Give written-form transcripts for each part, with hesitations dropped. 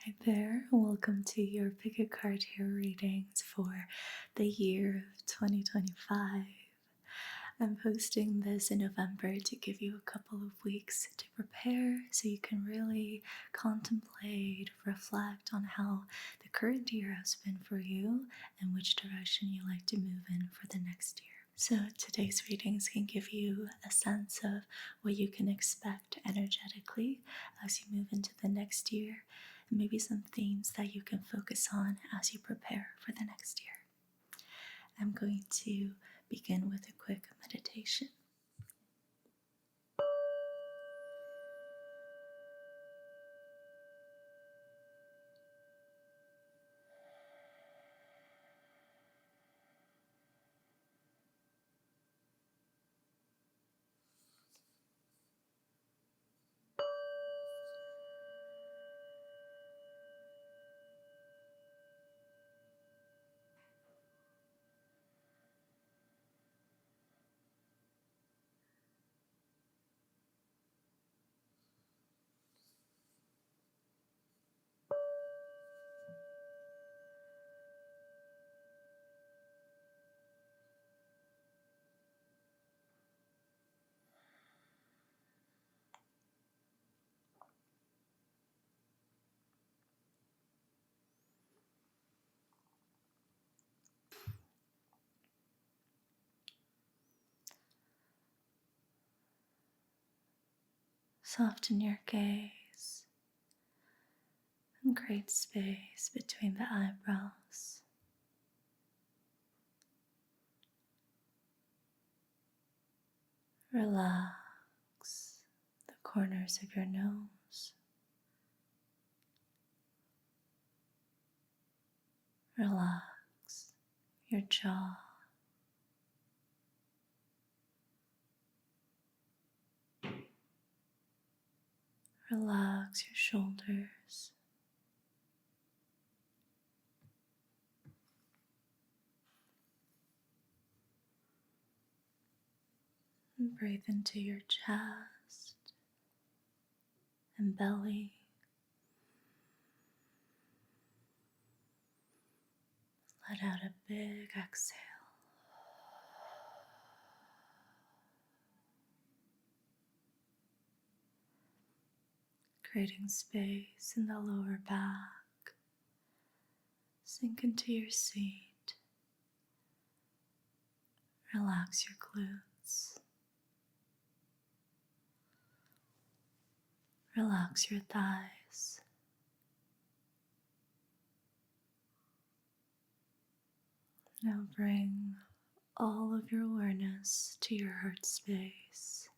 Hi there, welcome to your Pick a Card Here readings for the year of 2025. I'm posting this in November to give you a couple of weeks to prepare so you can really contemplate, reflect on how the current year has been for you and which direction you like to move in for the next year. So today's readings can give you a sense of what you can expect energetically as you move into the next year, and maybe some themes that you can focus on as you prepare for the next year. I'm going to begin with a quick meditation. Soften your gaze and create space between the eyebrows. Relax the corners of your nose. Relax your jaw. Relax your shoulders. And breathe into your chest and belly. Let out a big exhale. Creating space in the lower back. Sink into your seat. Relax your glutes. Relax your thighs. Now bring all of your awareness to your heart space.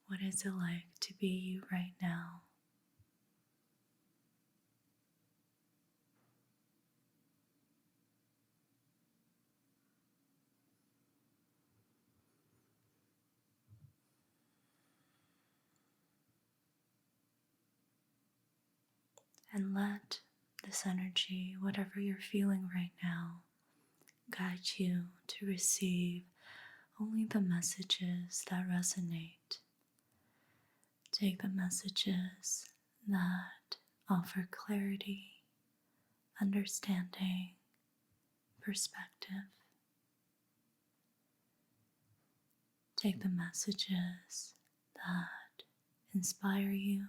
What is it like to be you right now? And let this energy, whatever you're feeling right now, guide you to receive only the messages that resonate. Take the messages that offer clarity, understanding, perspective. Take the messages that inspire you,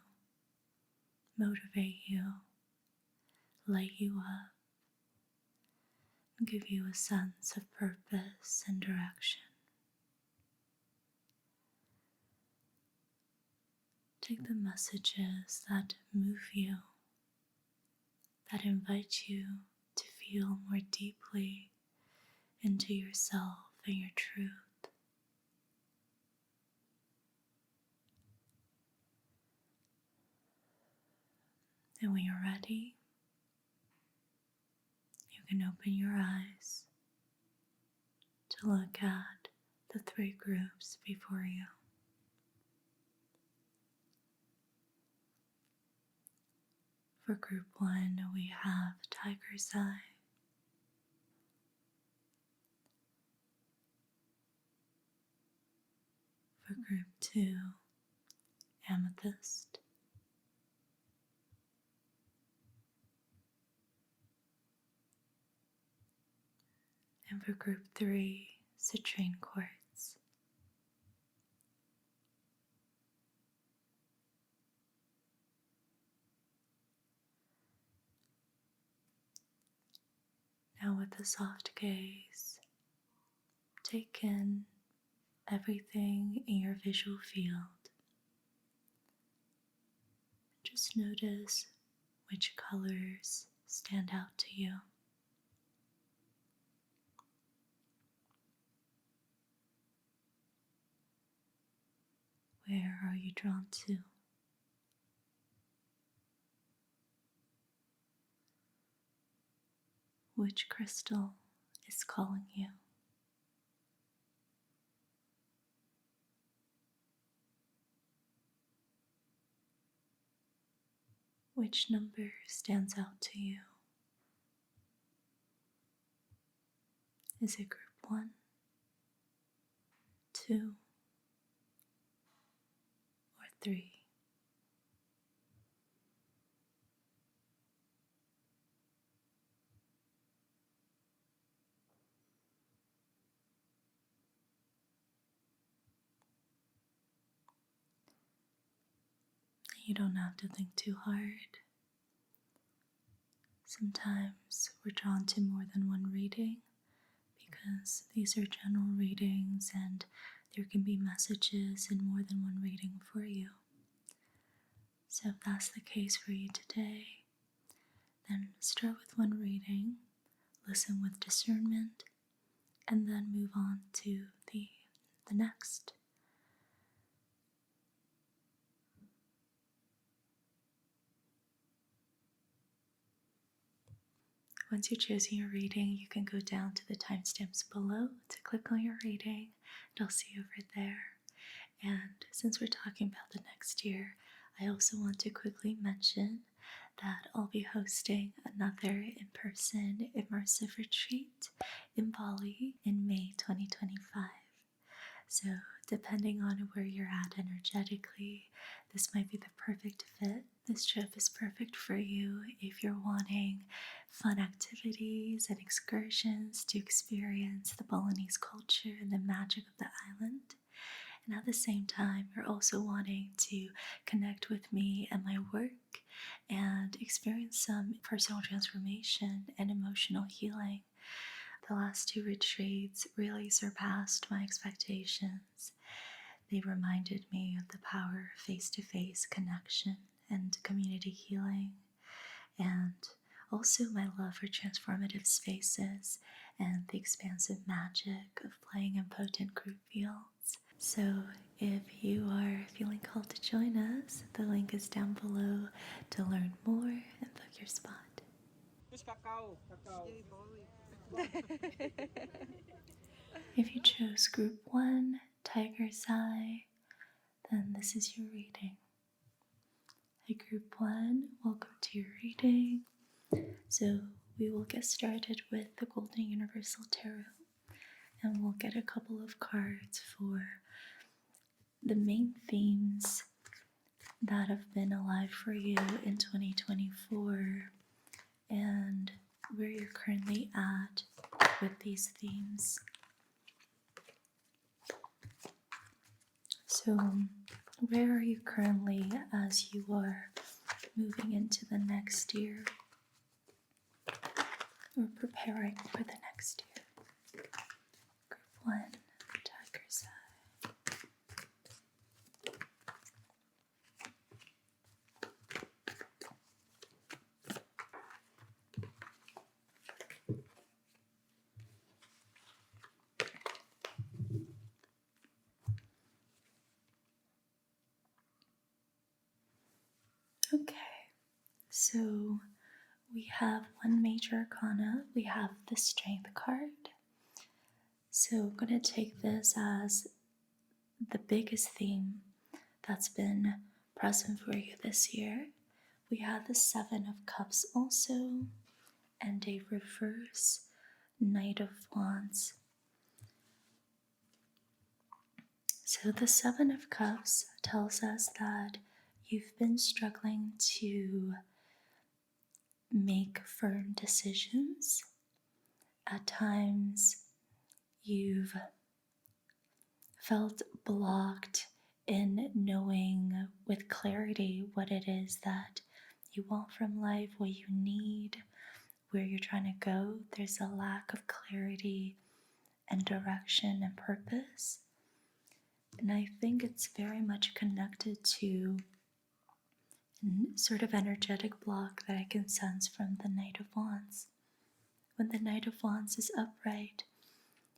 motivate you, light you up, and give you a sense of purpose and direction. Take the messages that move you, that invite you to feel more deeply into yourself and your truth. And when you're ready, you can open your eyes to look at the three groups before you. For group 1, we have Tiger's Eye. group 2, amethyst. And for group 3, citrine quartz. Now with a soft gaze, take in everything in your visual field. Just notice which colors stand out to you. Where are you drawn to? Which crystal is calling you? Which number stands out to you? Is it group 1, 2, or 3? You don't have to think too hard. Sometimes we're drawn to more than one reading because these are general readings and there can be messages in more than one reading for you. So if that's the case for you today, then start with one reading, listen with discernment, and then move on to the next. Once you've chosen your reading, you can go down to the timestamps below to click on your reading. It'll see you over there. And since we're talking about the next year, I also want to quickly mention that I'll be hosting another in-person immersive retreat in Bali in May 2025. So depending on where you're at energetically, this might be the perfect fit. This trip is perfect for you if you're wanting fun activities and excursions to experience the Balinese culture and the magic of the island. And at the same time, you're also wanting to connect with me and my work and experience some personal transformation and emotional healing. The last 2 retreats really surpassed my expectations. They reminded me of the power of face-to-face connection and community healing, and also my love for transformative spaces and the expansive magic of playing in potent group fields. So if you are feeling called to join us, the link is down below to learn more and book your spot. If you chose group 1, Tiger's Eye, then this is your reading. Hey group 1, welcome to your reading. So we will get started with the Golden Universal Tarot, and we'll get a couple of cards for the main themes that have been alive for you in 2024 and where you're currently at with these themes. So where are you currently as you are moving into the next year or preparing for the next year? Group 1, Tiger's Eye. Okay, so we have one major arcana. We have the Strength card. So I'm going to take this as the biggest theme that's been present for you this year. We have the 7 of Cups also, and a reverse Knight of Wands. So, the Seven of Cups tells us that you've been struggling to make firm decisions. At times, you've felt blocked in knowing with clarity what it is that you want from life, what you need, where you're trying to go. There's a lack of clarity and direction and purpose. And I think it's very much connected to sort of energetic block that I can sense from the Knight of Wands. When the Knight of Wands is upright,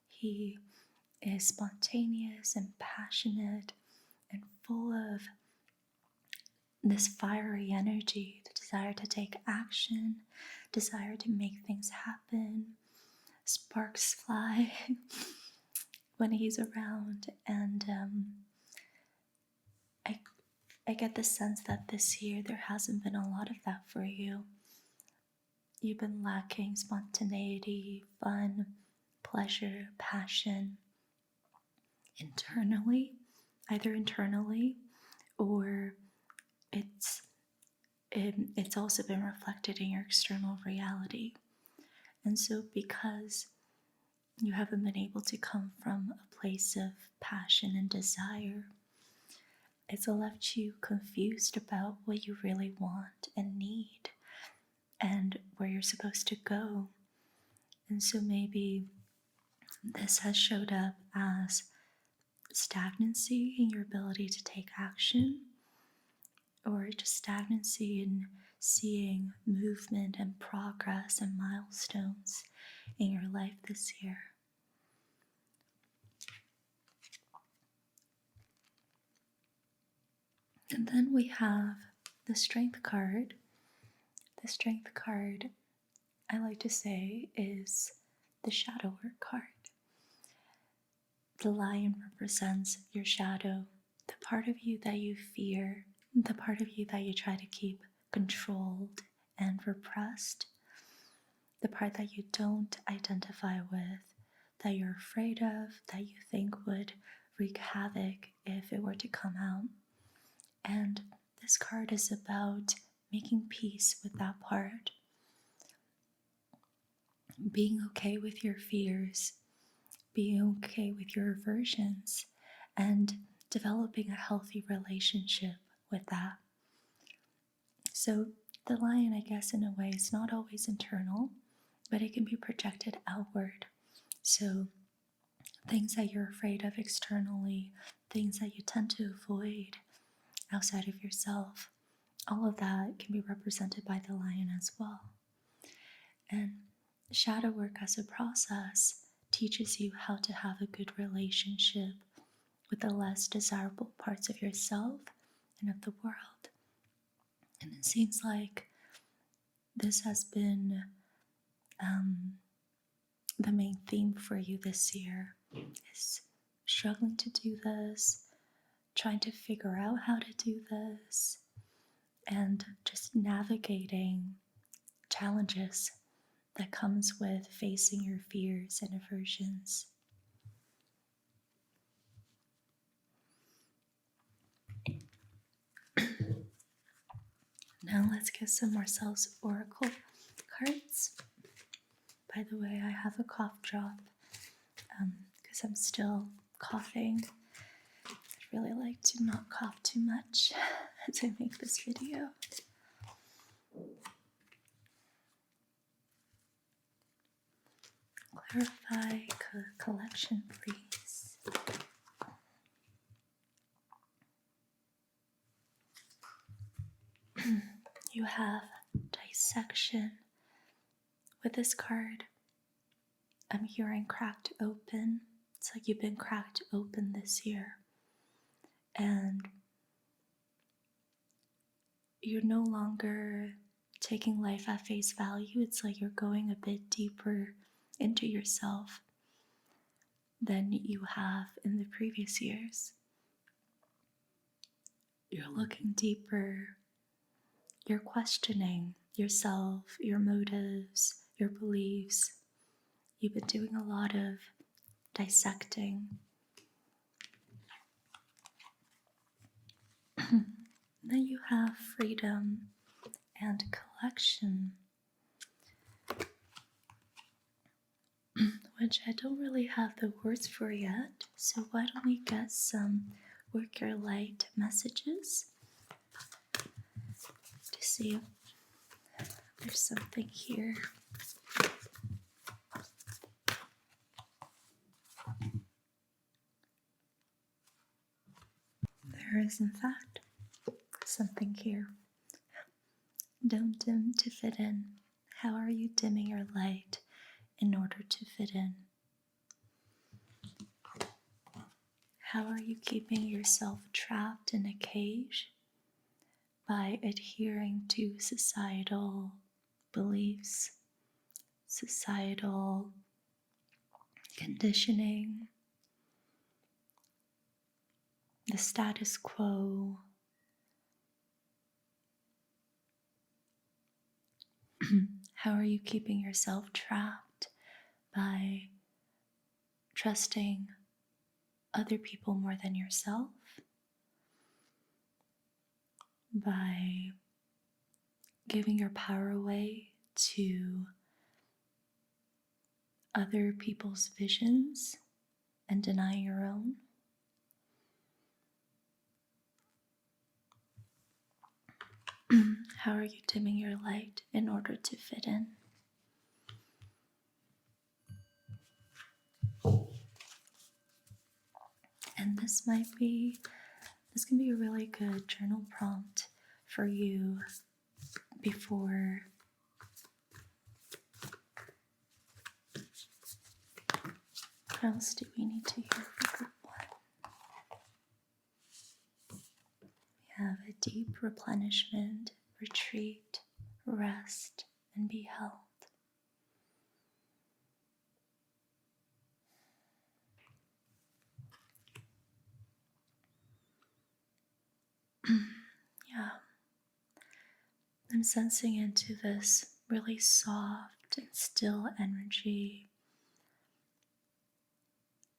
he is spontaneous and passionate and full of this fiery energy, the desire to take action, desire to make things happen. Sparks fly when he's around, and I get the sense that this year there hasn't been a lot of that for you. You've been lacking spontaneity, fun, pleasure, passion internally, either internally or it's also been reflected in your external reality. And so because you haven't been able to come from a place of passion and desire, it's left you confused about what you really want and need and where you're supposed to go. And so maybe this has showed up as stagnancy in your ability to take action, or just stagnancy in seeing movement and progress and milestones in your life this year. And then we have the Strength card. The Strength card, I like to say, is the shadow work card. The lion represents your shadow, the part of you that you fear, the part of you that you try to keep controlled and repressed, the part that you don't identify with, that you're afraid of, that you think would wreak havoc if it were to come out. And this card is about making peace with that part, being okay with your fears, being okay with your aversions, and developing a healthy relationship with that. So the lion, I guess, in a way, is not always internal, but it can be projected outward. So things that you're afraid of externally, things that you tend to avoid outside of yourself, all of that can be represented by the lion as well. And shadow work as a process teaches you how to have a good relationship with the less desirable parts of yourself and of the world. And it seems like this has been the main theme for you this year, is struggling to do this, trying to figure out how to do this, and just navigating challenges that comes with facing your fears and aversions. Now let's get some Marcel's Oracle cards. By the way, I have a cough drop because I'm still coughing. I'd really like to not cough too much as I make this video. Clarify collection, please. You have dissection. With this card, I'm hearing cracked open. It's like you've been cracked open this year. And you're no longer taking life at face value. It's like you're going a bit deeper into yourself than you have in the previous years. You're looking deeper. You're questioning yourself, your motives, your beliefs. You've been doing a lot of dissecting. Then you have freedom and collection, which I don't really have the words for yet. So why don't we get some work your light messages to see if there's something here. There is, in fact, something here. Don't dim to fit in. How are you dimming your light in order to fit in? How are you keeping yourself trapped in a cage by adhering to societal beliefs, societal conditioning, the status quo? How are you keeping yourself trapped by trusting other people more than yourself? By giving your power away to other people's visions and denying your own? How are you dimming your light in order to fit in? And this can be a really good journal prompt for you before what else do we need to hear for group 1? We have a deep replenishment, retreat, rest, and be held. Yeah, I'm sensing into this really soft and still energy.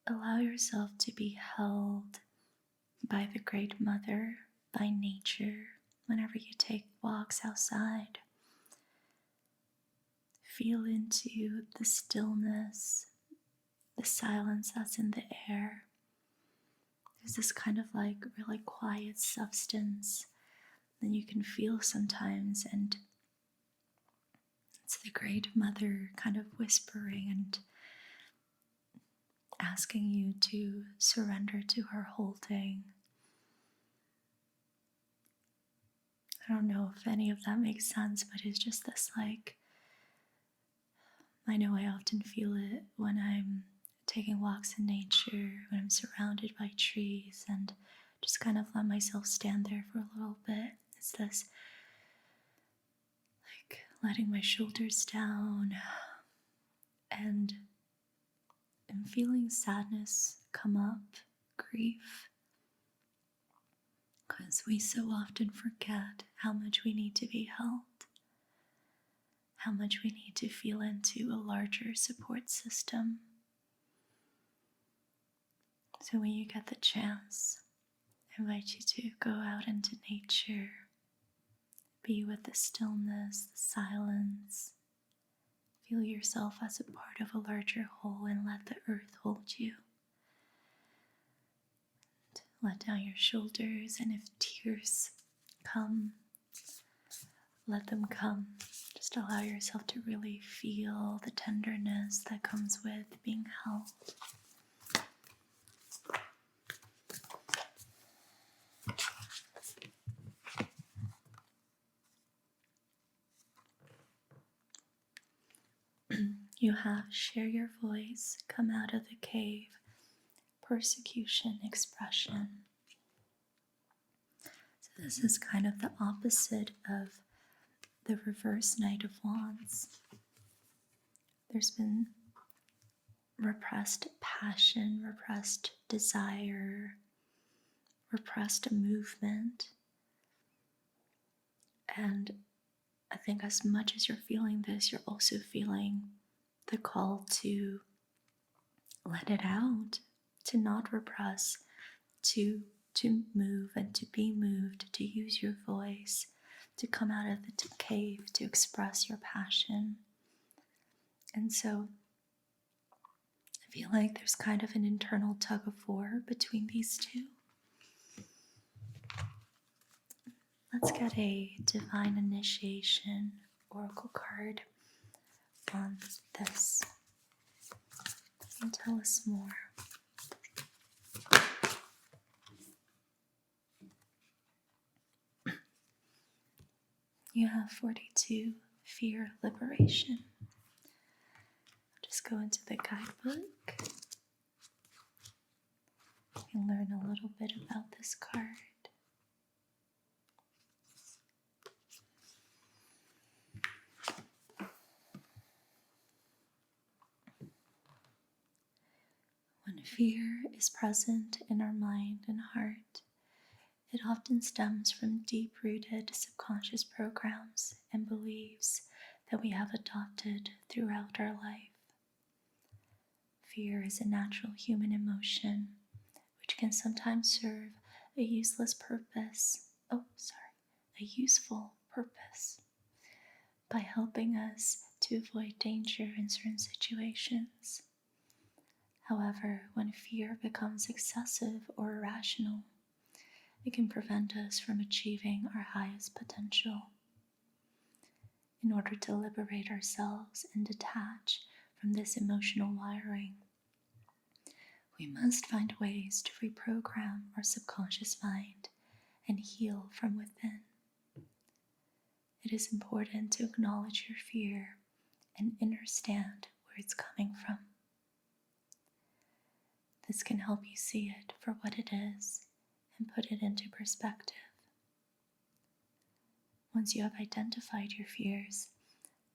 Allow yourself to be held by the Great Mother, by nature, whenever you take walks outside. Feel into the stillness, the silence that's in the air. There's this kind of like really quiet substance that you can feel sometimes, and it's the Great Mother kind of whispering and asking you to surrender to her holding. I don't know if any of that makes sense, but it's just this like, I know I often feel it when I'm taking walks in nature, when I'm surrounded by trees, and just kind of let myself stand there for a little bit. It's this like letting my shoulders down, and I'm feeling sadness come up, grief, because we so often forget how much we need to be held, how much we need to feel into a larger support system. So when you get the chance, I invite you to go out into nature, be with the stillness, the silence. Feel yourself as a part of a larger whole and let the earth hold you. Let down your shoulders, and if tears come, let them come. Just allow yourself to really feel the tenderness that comes with being held. You have share your voice, come out of the cave, persecution, expression. So this is kind of the opposite of the reverse Knight of Wands. There's been repressed passion, repressed desire, repressed movement. And I think as much as you're feeling this, you're also feeling the call to let it out, to not repress, to to move and to be moved, to use your voice, to come out of the cave, to express your passion. And so I feel like there's kind of an internal tug of war between these two. Let's get a divine initiation oracle card on this and tell us more. You have 42, fear, liberation. Just go into the guidebook and learn a little bit about this card. When fear is present in our mind and heart, it often stems from deep-rooted subconscious programs and beliefs that we have adopted throughout our life. Fear is a natural human emotion which can sometimes serve a useful purpose by helping us to avoid danger in certain situations. However, when fear becomes excessive or irrational, it can prevent us from achieving our highest potential. In order to liberate ourselves and detach from this emotional wiring, we must find ways to reprogram our subconscious mind and heal from within. It is important to acknowledge your fear and understand where it's coming from. This can help you see it for what it is and put it into perspective. Once you have identified your fears,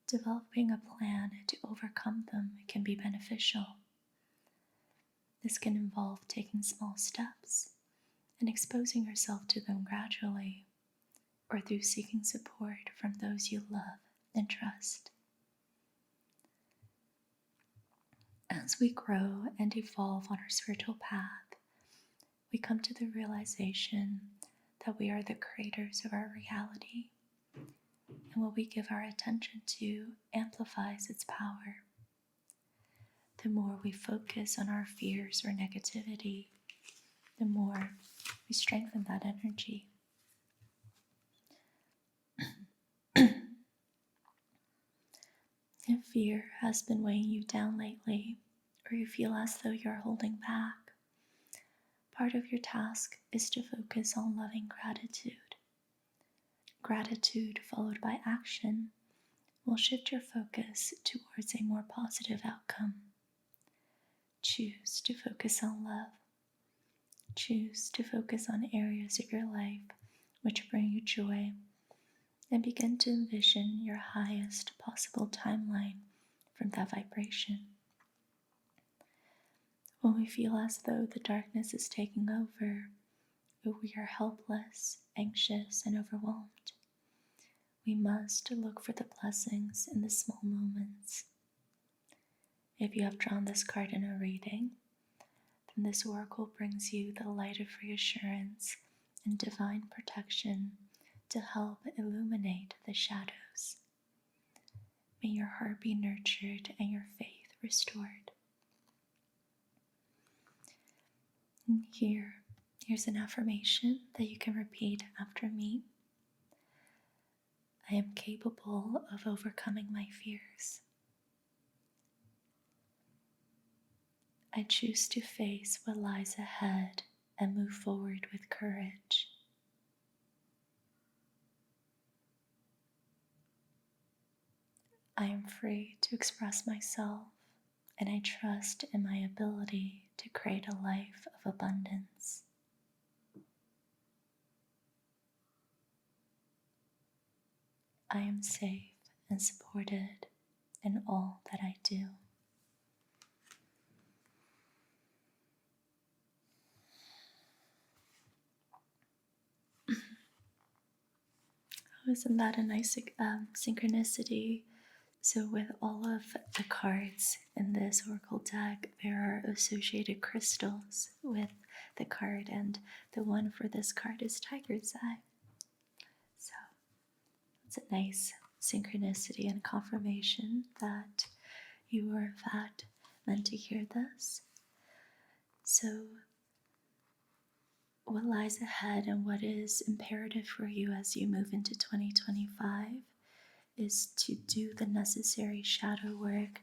developing a plan to overcome them can be beneficial. This can involve taking small steps and exposing yourself to them gradually, or through seeking support from those you love and trust. As we grow and evolve on our spiritual path, we come to the realization that we are the creators of our reality, and what we give our attention to amplifies its power. The more we focus on our fears or negativity, the more we strengthen that energy. If fear has been weighing you down lately, or you feel as though you're holding back, part of your task is to focus on loving gratitude. Gratitude followed by action will shift your focus towards a more positive outcome. Choose to focus on love. Choose to focus on areas of your life which bring you joy, and begin to envision your highest possible timeline from that vibration. When we feel as though the darkness is taking over, or we are helpless, anxious, and overwhelmed, we must look for the blessings in the small moments. If you have drawn this card in a reading, then this oracle brings you the light of reassurance and divine protection to help illuminate the shadows. May your heart be nurtured and your faith restored. And here's an affirmation that you can repeat after me. I am capable of overcoming my fears. I choose to face what lies ahead and move forward with courage. I am free to express myself, and I trust in my ability to create a life of abundance. I am safe and supported in all that I do. Isn't that a nice synchronicity? So with all of the cards in this oracle deck, there are associated crystals with the card, and the one for this card is Tiger's Eye. So it's a nice synchronicity and confirmation that you are in fact meant to hear this. So what lies ahead and what is imperative for you as you move into 2025 is to do the necessary shadow work,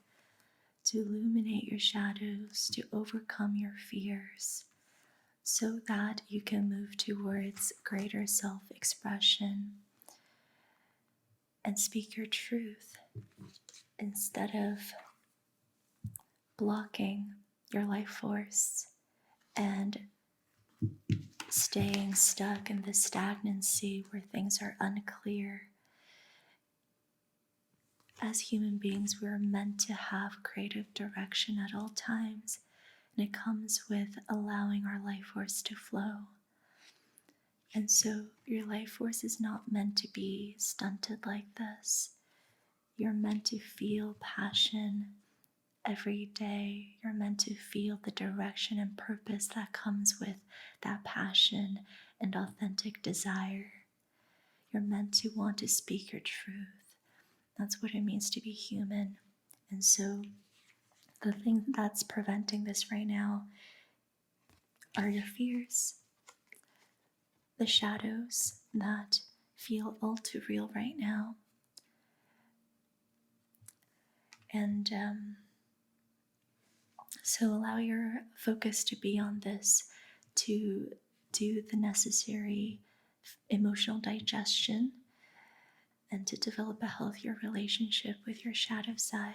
to illuminate your shadows, to overcome your fears, so that you can move towards greater self-expression and speak your truth instead of blocking your life force and staying stuck in the stagnancy where things are unclear. As human beings, we are meant to have creative direction at all times, and it comes with allowing our life force to flow. And so your life force is not meant to be stunted like this. You're meant to feel passion every day. You're meant to feel the direction and purpose that comes with that passion and authentic desire. You're meant to want to speak your truth. That's what it means to be human. And so the thing that's preventing this right now are your fears, the shadows that feel all too real right now. And so allow your focus to be on this, to do the necessary emotional digestion, and to develop a healthier relationship with your shadow side.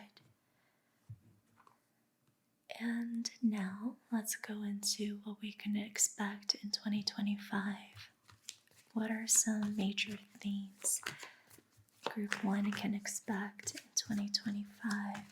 And now let's go into what we can expect in 2025. What are some major themes Group 1 can expect in 2025?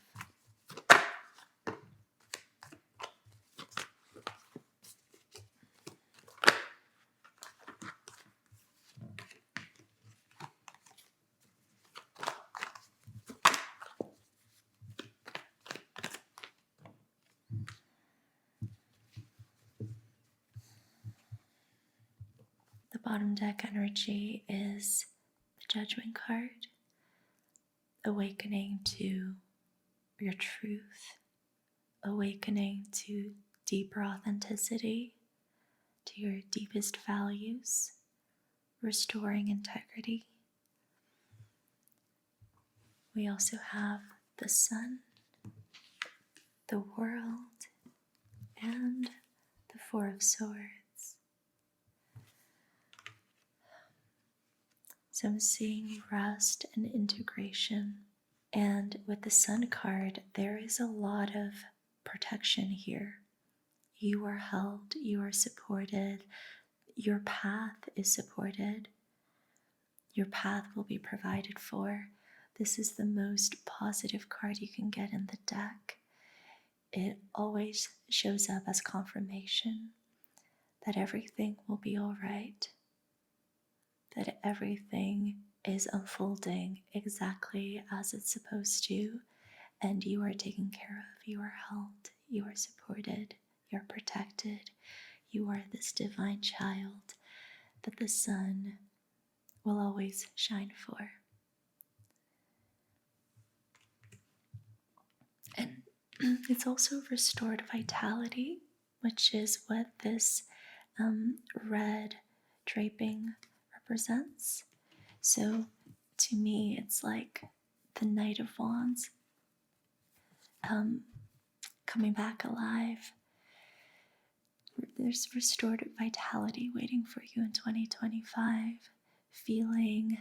The bottom deck energy is the Judgment card, awakening to your truth, awakening to deeper authenticity, to your deepest values, restoring integrity. We also have the Sun, the World, and the Four of Swords. So I'm seeing rest and integration. And with the Sun card, there is a lot of protection here. You are held, you are supported, your path is supported, your path will be provided for. This is the most positive card you can get in the deck. It always shows up as confirmation that everything will be all right, that everything is unfolding exactly as it's supposed to, and you are taken care of, you are held, you are supported, you're protected, you are this divine child that the sun will always shine for. And it's also restored vitality, which is what this red draping represents. So to me, it's like the Knight of Wands coming back alive. There's restored vitality waiting for you in 2025, feeling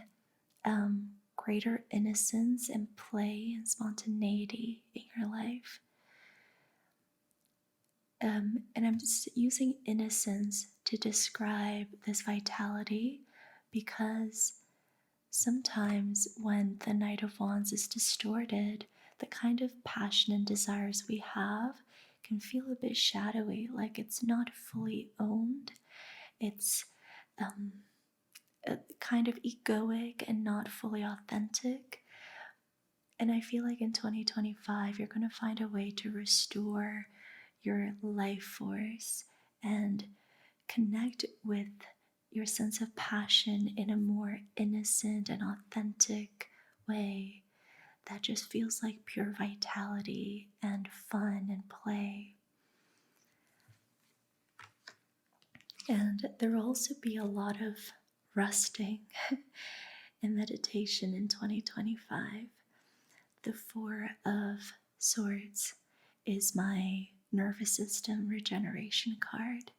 greater innocence and play and spontaneity in your life. And I'm just using innocence to describe this vitality because sometimes when the Knight of Wands is distorted, the kind of passion and desires we have can feel a bit shadowy, like it's not fully owned. It's kind of egoic and not fully authentic. And I feel like in 2025, you're going to find a way to restore your life force and connect with your sense of passion in a more innocent and authentic way that just feels like pure vitality and fun and play. And there will also be a lot of resting and meditation in 2025. The Four of Swords is my nervous system regeneration card.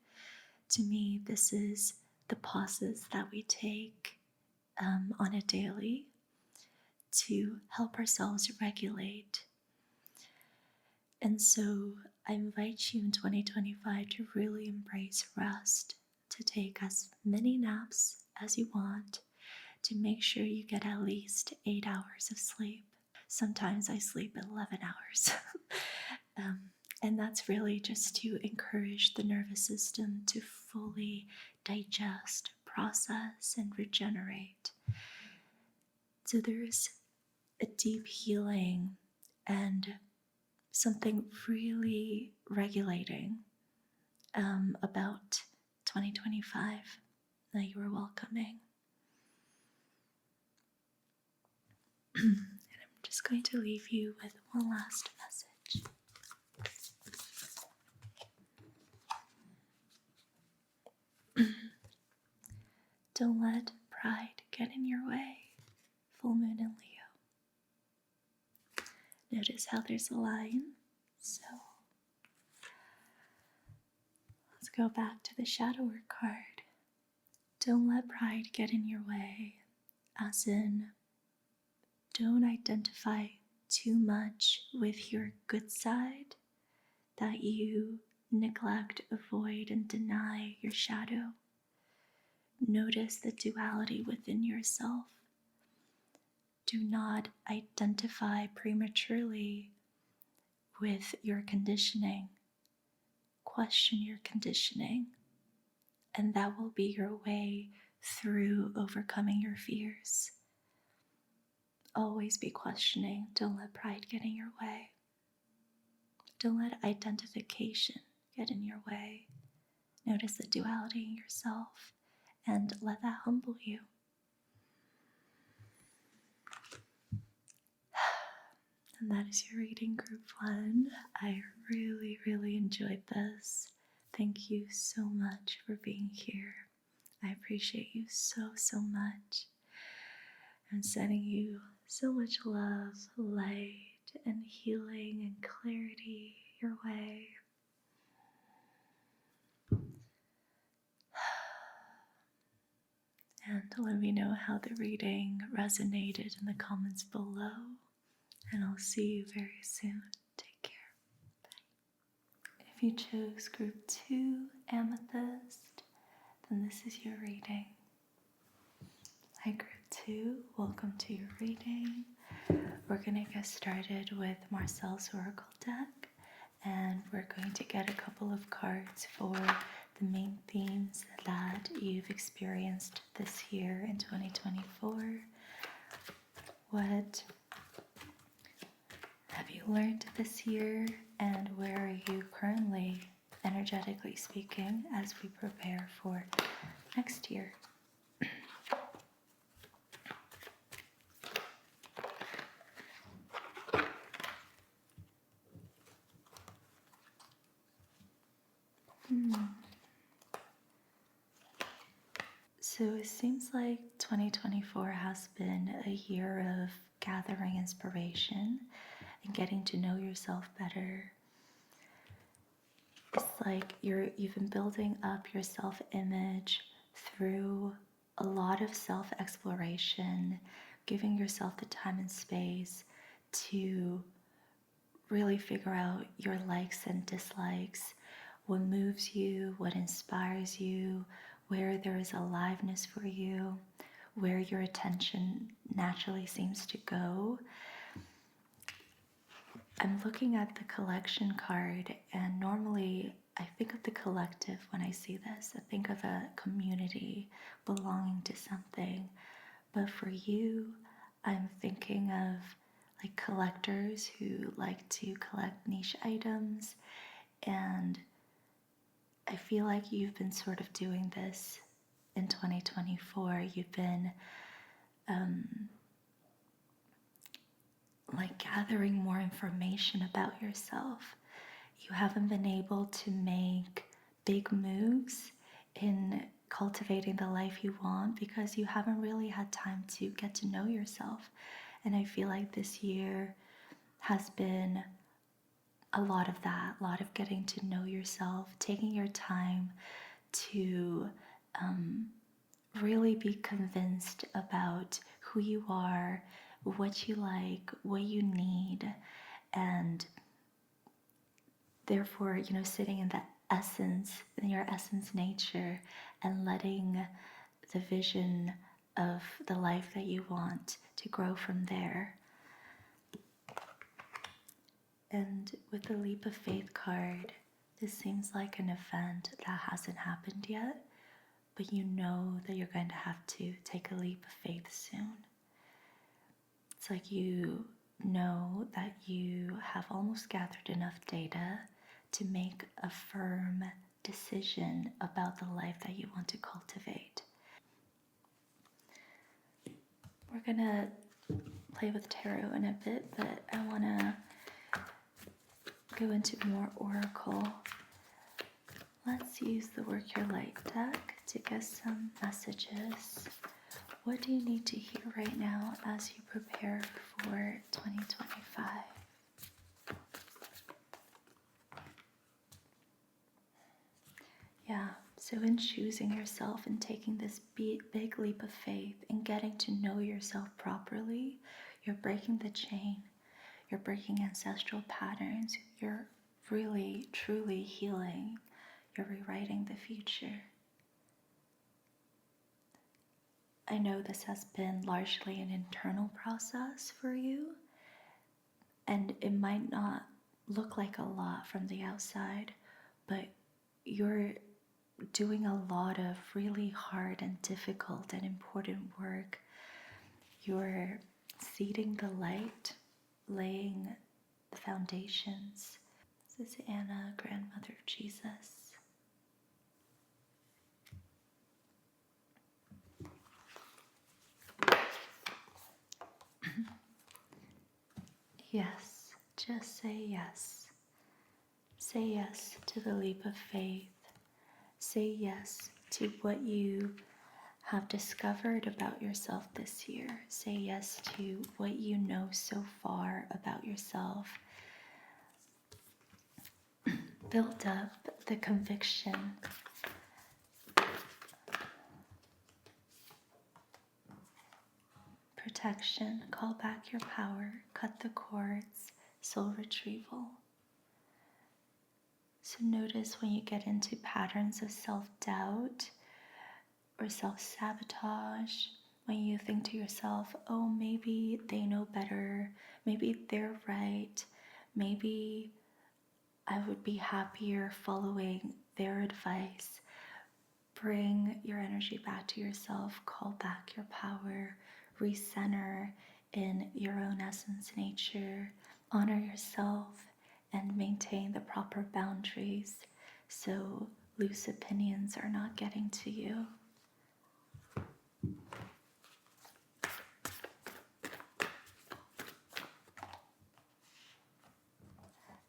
To me, this is the pauses that we take on a daily to help ourselves regulate. And so I invite you in 2025 to really embrace rest, to take as many naps as you want, to make sure you get at least 8 hours of sleep. Sometimes I sleep 11 hours. And that's really just to encourage the nervous system to fully digest, process, and regenerate. So there's a deep healing and something really regulating about 2025 that you are welcoming. And I'm just going to leave you with one last message. Don't let pride get in your way. Full moon in Leo. Notice how there's a line. So let's go back to the shadow work card. Don't let pride get in your way. As in, don't identify too much with your good side that you neglect, avoid, and deny your shadow. Notice the duality within yourself. Do not identify prematurely with your conditioning. Question your conditioning, and that will be your way through overcoming your fears. Always be questioning. Don't let pride get in your way. Don't let identification get in your way. Notice the duality in yourself and let that humble you. And that is your reading, group 1. I really, really enjoyed this. Thank you so much for being here. I appreciate you so, so much. I'm sending you so much love, light, and healing and clarity your way. And let me know how the reading resonated in the comments below. And I'll see you very soon. Take care. Bye. If you chose group 2, amethyst, then this is your reading. Hi, group 2. Welcome to your reading. We're going to get started with Marcel's Oracle deck, and we're going to get a couple of cards for the main themes that you've experienced this year in 2024. What have you learned this year, and where are you currently, energetically speaking, as we prepare for next year? So it seems like 2024 has been a year of gathering inspiration and getting to know yourself better. It's like you've been building up your self-image through a lot of self-exploration, giving yourself the time and space to really figure out your likes and dislikes, what moves you, what inspires you, where there is aliveness for you, where your attention naturally seems to go. I'm looking at the collection card, and normally I think of the collective when I see this. I think of a community belonging to something. But for you, I'm thinking of like collectors who like to collect niche items and I feel like you've been sort of doing this in 2024. You've been like gathering more information about yourself. You haven't been able to make big moves in cultivating the life you want because you haven't really had time to get to know yourself. And I feel like this year has been a lot of that, a lot of getting to know yourself, taking your time to really be convinced about who you are, what you like, what you need, and therefore, sitting in that essence, in your essence nature, and letting the vision of the life that you want to grow from there. And with the leap of faith card, this seems like an event that hasn't happened yet, but you know that you're going to have to take a leap of faith soon. It's like you know that you have almost gathered enough data to make a firm decision about the life that you want to cultivate. We're gonna play with tarot in a bit, but I wanna go into more oracle. Let's use the Work Your Light deck to get some messages. What do you need to hear right now as you prepare for 2025? Yeah, so in choosing yourself and taking this big leap of faith and getting to know yourself properly, you're breaking the chain, you're breaking ancestral patterns, you're really, truly healing, you're rewriting the future. I know this has been largely an internal process for you, and it might not look like a lot from the outside, but you're doing a lot of really hard and difficult and important work. You're seeding the light, laying the foundations. This is Anna, grandmother of Jesus. Yes, just say yes. Say yes to the leap of faith. Say yes to what you have discovered about yourself this year. Say yes to what you know so far about yourself. Build up the conviction. Protection, call back your power, cut the cords, soul retrieval. So notice when you get into patterns of self-doubt or self-sabotage, when you think to yourself, oh, maybe they know better, maybe they're right, maybe I would be happier following their advice. Bring your energy back to yourself, call back your power, recenter in your own essence nature, honor yourself, and maintain the proper boundaries so loose opinions are not getting to you.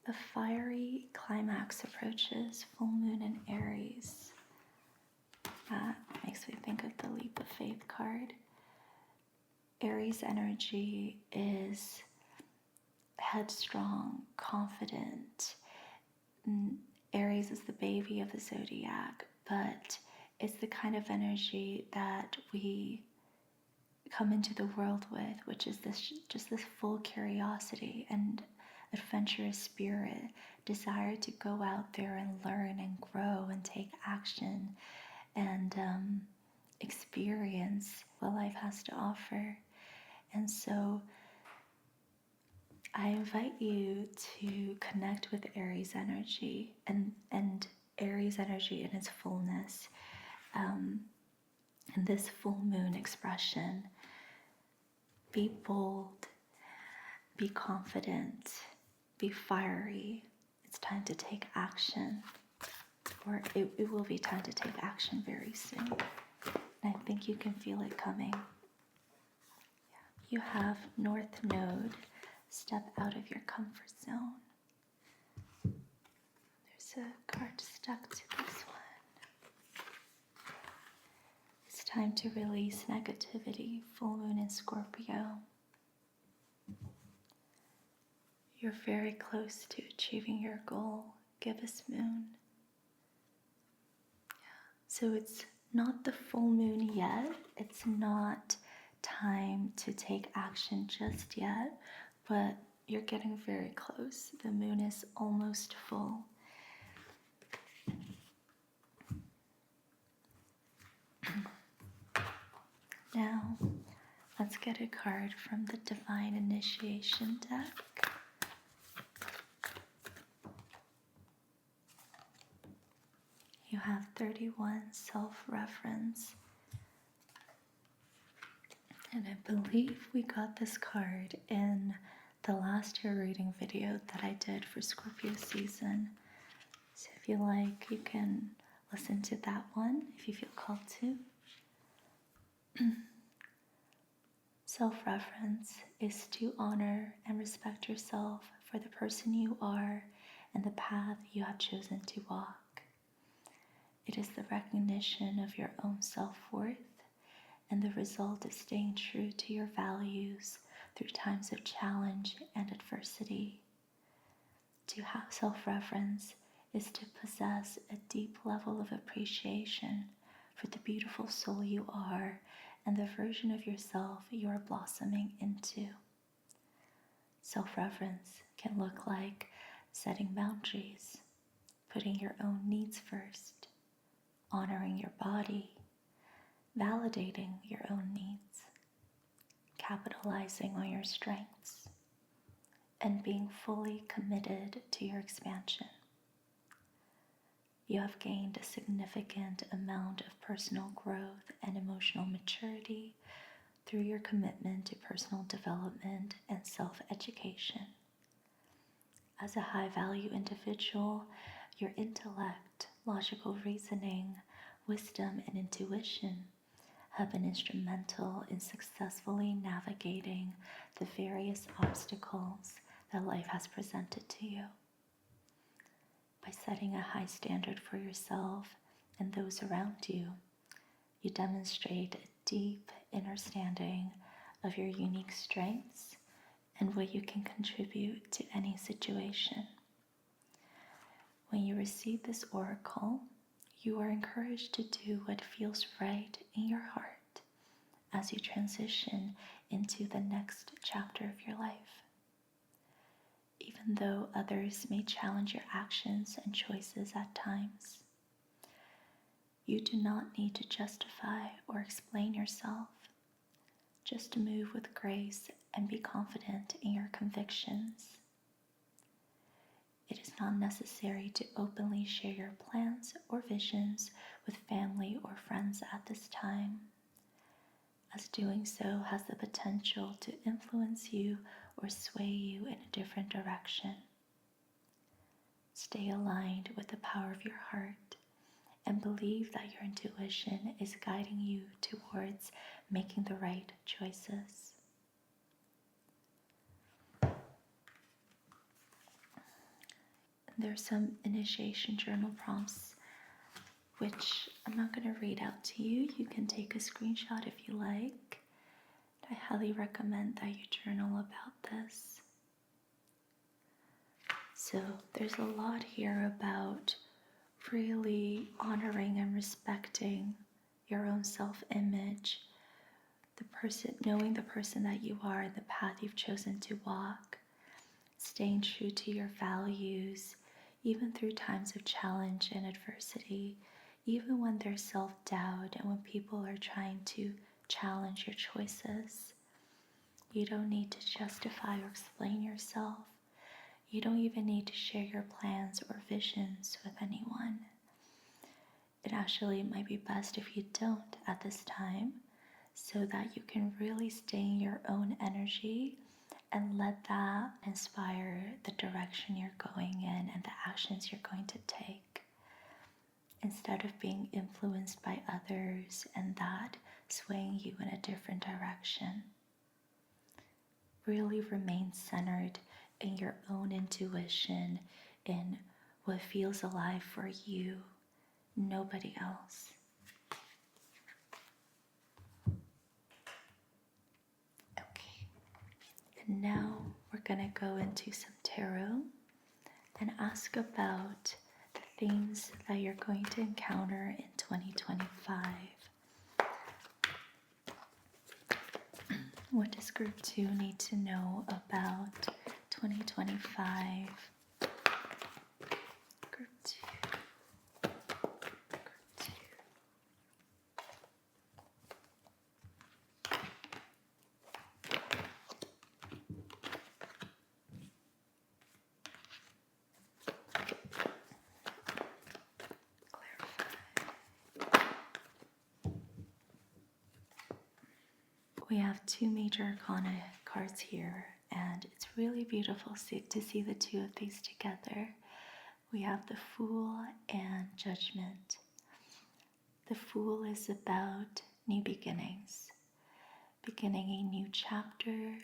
A fiery climax approaches, full moon in Aries. That makes me think of the leap of faith card. Aries energy is headstrong, confident. Aries is the baby of the zodiac, but it's the kind of energy that we come into the world with, which is this full curiosity and adventurous spirit, desire to go out there and learn and grow and take action and experience what life has to offer. And so I invite you to connect with Aries energy and Aries energy in its fullness, in this full moon expression. Be bold, be confident, be fiery. It's time to take action. or it will be time to take action very soon. And I think you can feel it coming. You have North Node. Step out of your comfort zone. There's a card stuck to this one. It's time to release negativity. Full moon in Scorpio. You're very close to achieving your goal. Give us moon. So it's not the full moon yet. It's not time to take action just yet, but you're getting very close. The moon is almost full. Now, let's get a card from the Divine Initiation deck. You have 31, self-reference. And I believe we got this card in the last year reading video that I did for Scorpio season. So if you like, you can listen to that one if you feel called to. Self-reference is to honor and respect yourself for the person you are and the path you have chosen to walk. It is the recognition of your own self-worth and the result of staying true to your values through times of challenge and adversity. To have self-reference is to possess a deep level of appreciation for the beautiful soul you are and the version of yourself you are blossoming into. Self-reference can look like setting boundaries, putting your own needs first, honoring your body, validating your own needs, capitalizing on your strengths, and being fully committed to your expansion. You have gained a significant amount of personal growth and emotional maturity through your commitment to personal development and self-education. As a high-value individual, your intellect, logical reasoning, wisdom, and intuition have been instrumental in successfully navigating the various obstacles that life has presented to you. By setting a high standard for yourself and those around you, you demonstrate a deep understanding of your unique strengths and what you can contribute to any situation. When you receive this oracle, you are encouraged to do what feels right in your heart as you transition into the next chapter of your life. Even though others may challenge your actions and choices at times, you do not need to justify or explain yourself. Just move with grace and be confident in your convictions. It is not necessary to openly share your plans or visions with family or friends at this time, as doing so has the potential to influence you or sway you in a different direction. Stay aligned with the power of your heart and believe that your intuition is guiding you towards making the right choices. There's some initiation journal prompts which I'm not going to read out to you. You can take a screenshot if you like. I highly recommend that you journal about this. So there's a lot here about really honoring and respecting your own self-image, knowing the person that you are and the path you've chosen to walk, staying true to your values, even through times of challenge and adversity, even when there's self-doubt and when people are trying to challenge your choices. You don't need to justify or explain yourself. You don't even need to share your plans or visions with anyone. It actually might be best if you don't at this time, so that you can really stay in your own energy and let that inspire the direction you're going in and the actions you're going to take. instead of being influenced by others and that swaying you in a different direction. Really remain centered in your own intuition, in what feels alive for you, nobody else. Okay, and now we're going to go into some tarot and ask about the themes that you're going to encounter in 2025. What does group 2 need to know about 2025? Group 2. We have two major arcana cards here, and it's really beautiful to see the two of these together. We have the Fool and Judgment. The Fool is about new beginnings, beginning a new chapter,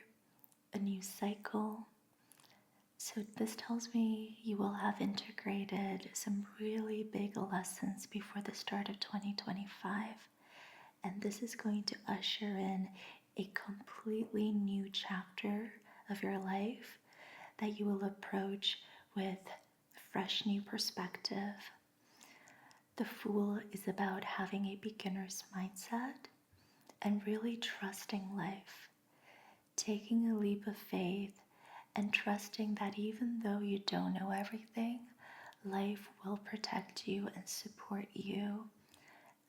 a new cycle. So this tells me you will have integrated some really big lessons before the start of 2025. And this is going to usher in a completely new chapter of your life that you will approach with fresh new perspective. The Fool is about having a beginner's mindset and really trusting life, taking a leap of faith and trusting that even though you don't know everything, life will protect you and support you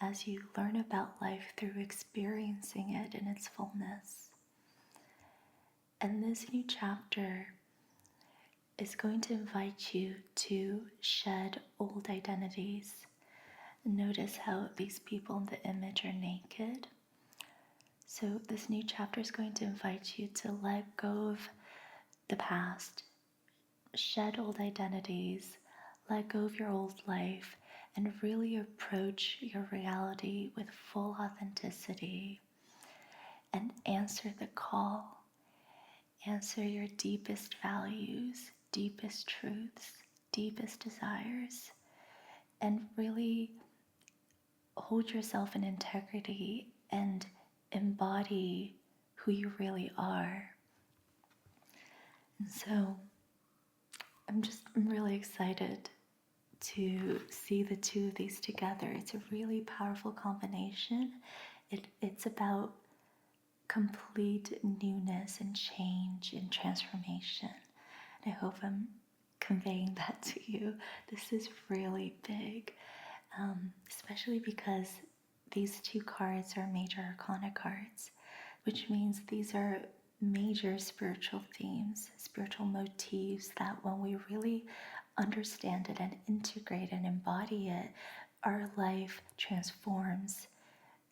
as you learn about life through experiencing it in its fullness. And this new chapter is going to invite you to shed old identities. Notice how these people in the image are naked. So this new chapter is going to invite you to let go of the past, shed old identities, let go of your old life, and really approach your reality with full authenticity and answer the call. Answer your deepest values, deepest truths, deepest desires, and really hold yourself in integrity and embody who you really are. And so I'm really excited to see the two of these together. It's a really powerful combination. It's about complete newness and change and transformation. And I hope I'm conveying that to you. This is really big, especially because these two cards are major arcana cards, which means these are major spiritual themes, spiritual motifs that when we really understand it and integrate and embody it, our life transforms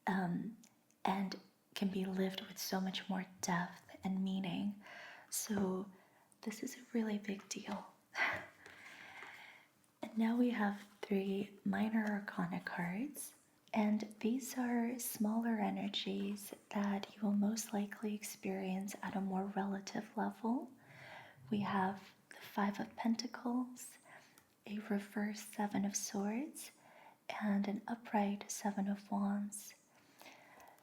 and can be lived with so much more depth and meaning. So this is a really big deal. And now we have 3 minor arcana cards. And these are smaller energies that you will most likely experience at a more relative level. We have the 5 of Pentacles, a reverse 7 of Swords, and an upright 7 of Wands.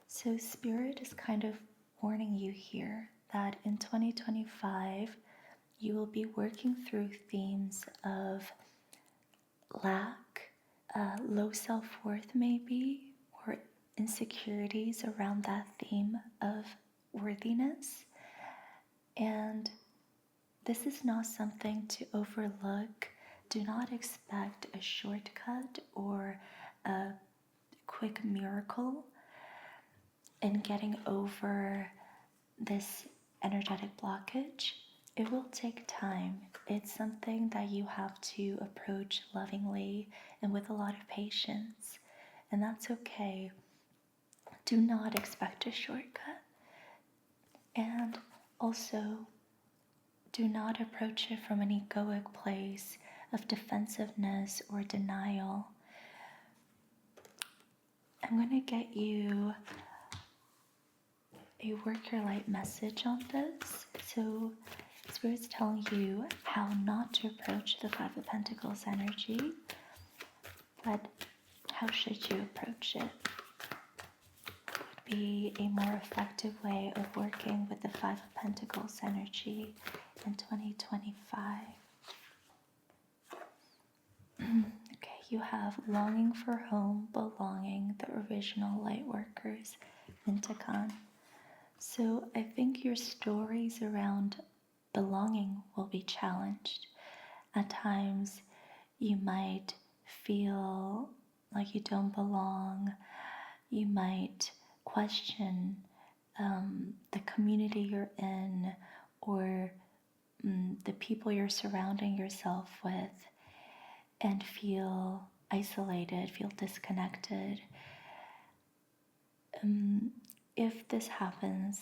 So Spirit is kind of warning you here that in 2025, you will be working through themes of lack, low self-worth maybe, or insecurities around that theme of worthiness. And this is not something to overlook. Do not expect a shortcut or a quick miracle in getting over this energetic blockage. It will take time. It's something that you have to approach lovingly and with a lot of patience, and that's okay. Do not expect a shortcut. And also, do not approach it from an egoic place of defensiveness or denial. I'm going to get you a work your light message on this. So Spirit's telling you how not to approach the Five of Pentacles energy, but how should you approach it? Would be a more effective way of working with the Five of Pentacles energy in 2025. Okay, you have longing for home, belonging, the original light workers, Mintakan. So I think your stories around belonging will be challenged. At times, you might feel like you don't belong. You might question the community you're in or the people you're surrounding yourself with and feel isolated, feel disconnected. If this happens,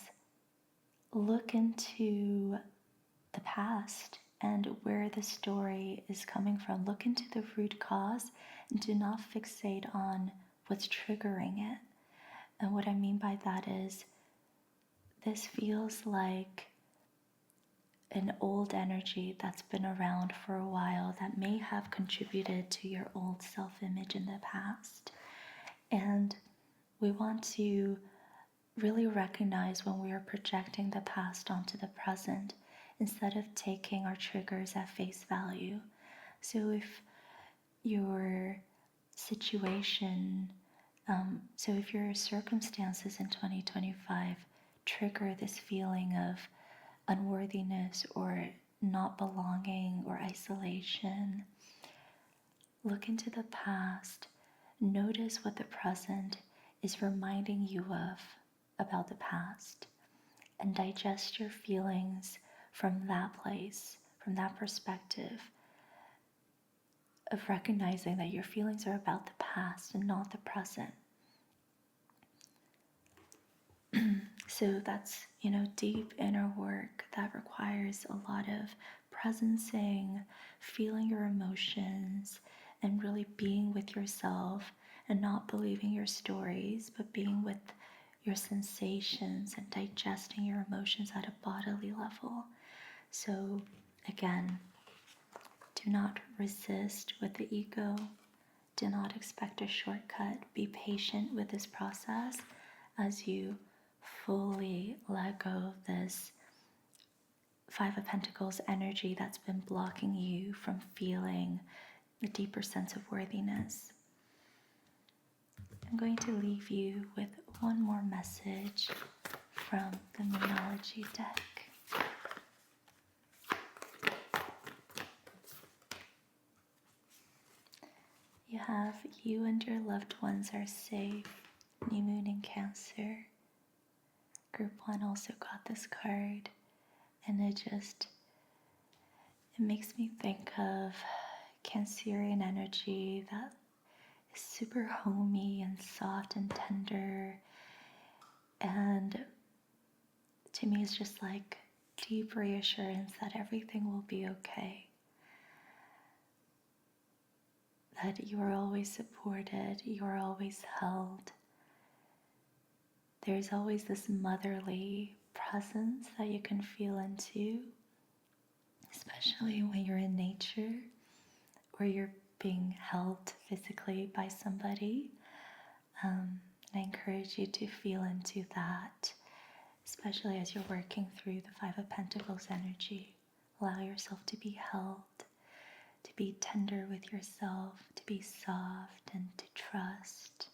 look into the past and where the story is coming from. Look into the root cause and do not fixate on what's triggering it. And what I mean by that is this feels like an old energy that's been around for a while that may have contributed to your old self-image in the past. And we want to really recognize when we are projecting the past onto the present instead of taking our triggers at face value. So if your situation, if your circumstances in 2025 trigger this feeling of unworthiness or not belonging or isolation, look into the past, notice what the present is reminding you of about the past, and digest your feelings from that place, from that perspective of recognizing that your feelings are about the past and not the present. So that's, deep inner work that requires a lot of presencing, feeling your emotions, and really being with yourself and not believing your stories, but being with your sensations and digesting your emotions at a bodily level. So again, do not resist with the ego. Do not expect a shortcut. Be patient with this process as you fully let go of this Five of Pentacles energy that's been blocking you from feeling a deeper sense of worthiness. I'm going to leave you with one more message from the Moonology deck. You have you and your loved ones are safe. New Moon in Cancer. Group 1 also got this card, and it makes me think of Cancerian energy that is super homey and soft and tender, and to me it's just like deep reassurance that everything will be okay, that you are always supported, you are always held. There's always this motherly presence that you can feel into, especially when you're in nature or you're being held physically by somebody. And I encourage you to feel into that, especially as you're working through the Five of Pentacles energy. Allow yourself to be held, to be tender with yourself, to be soft, and to trust.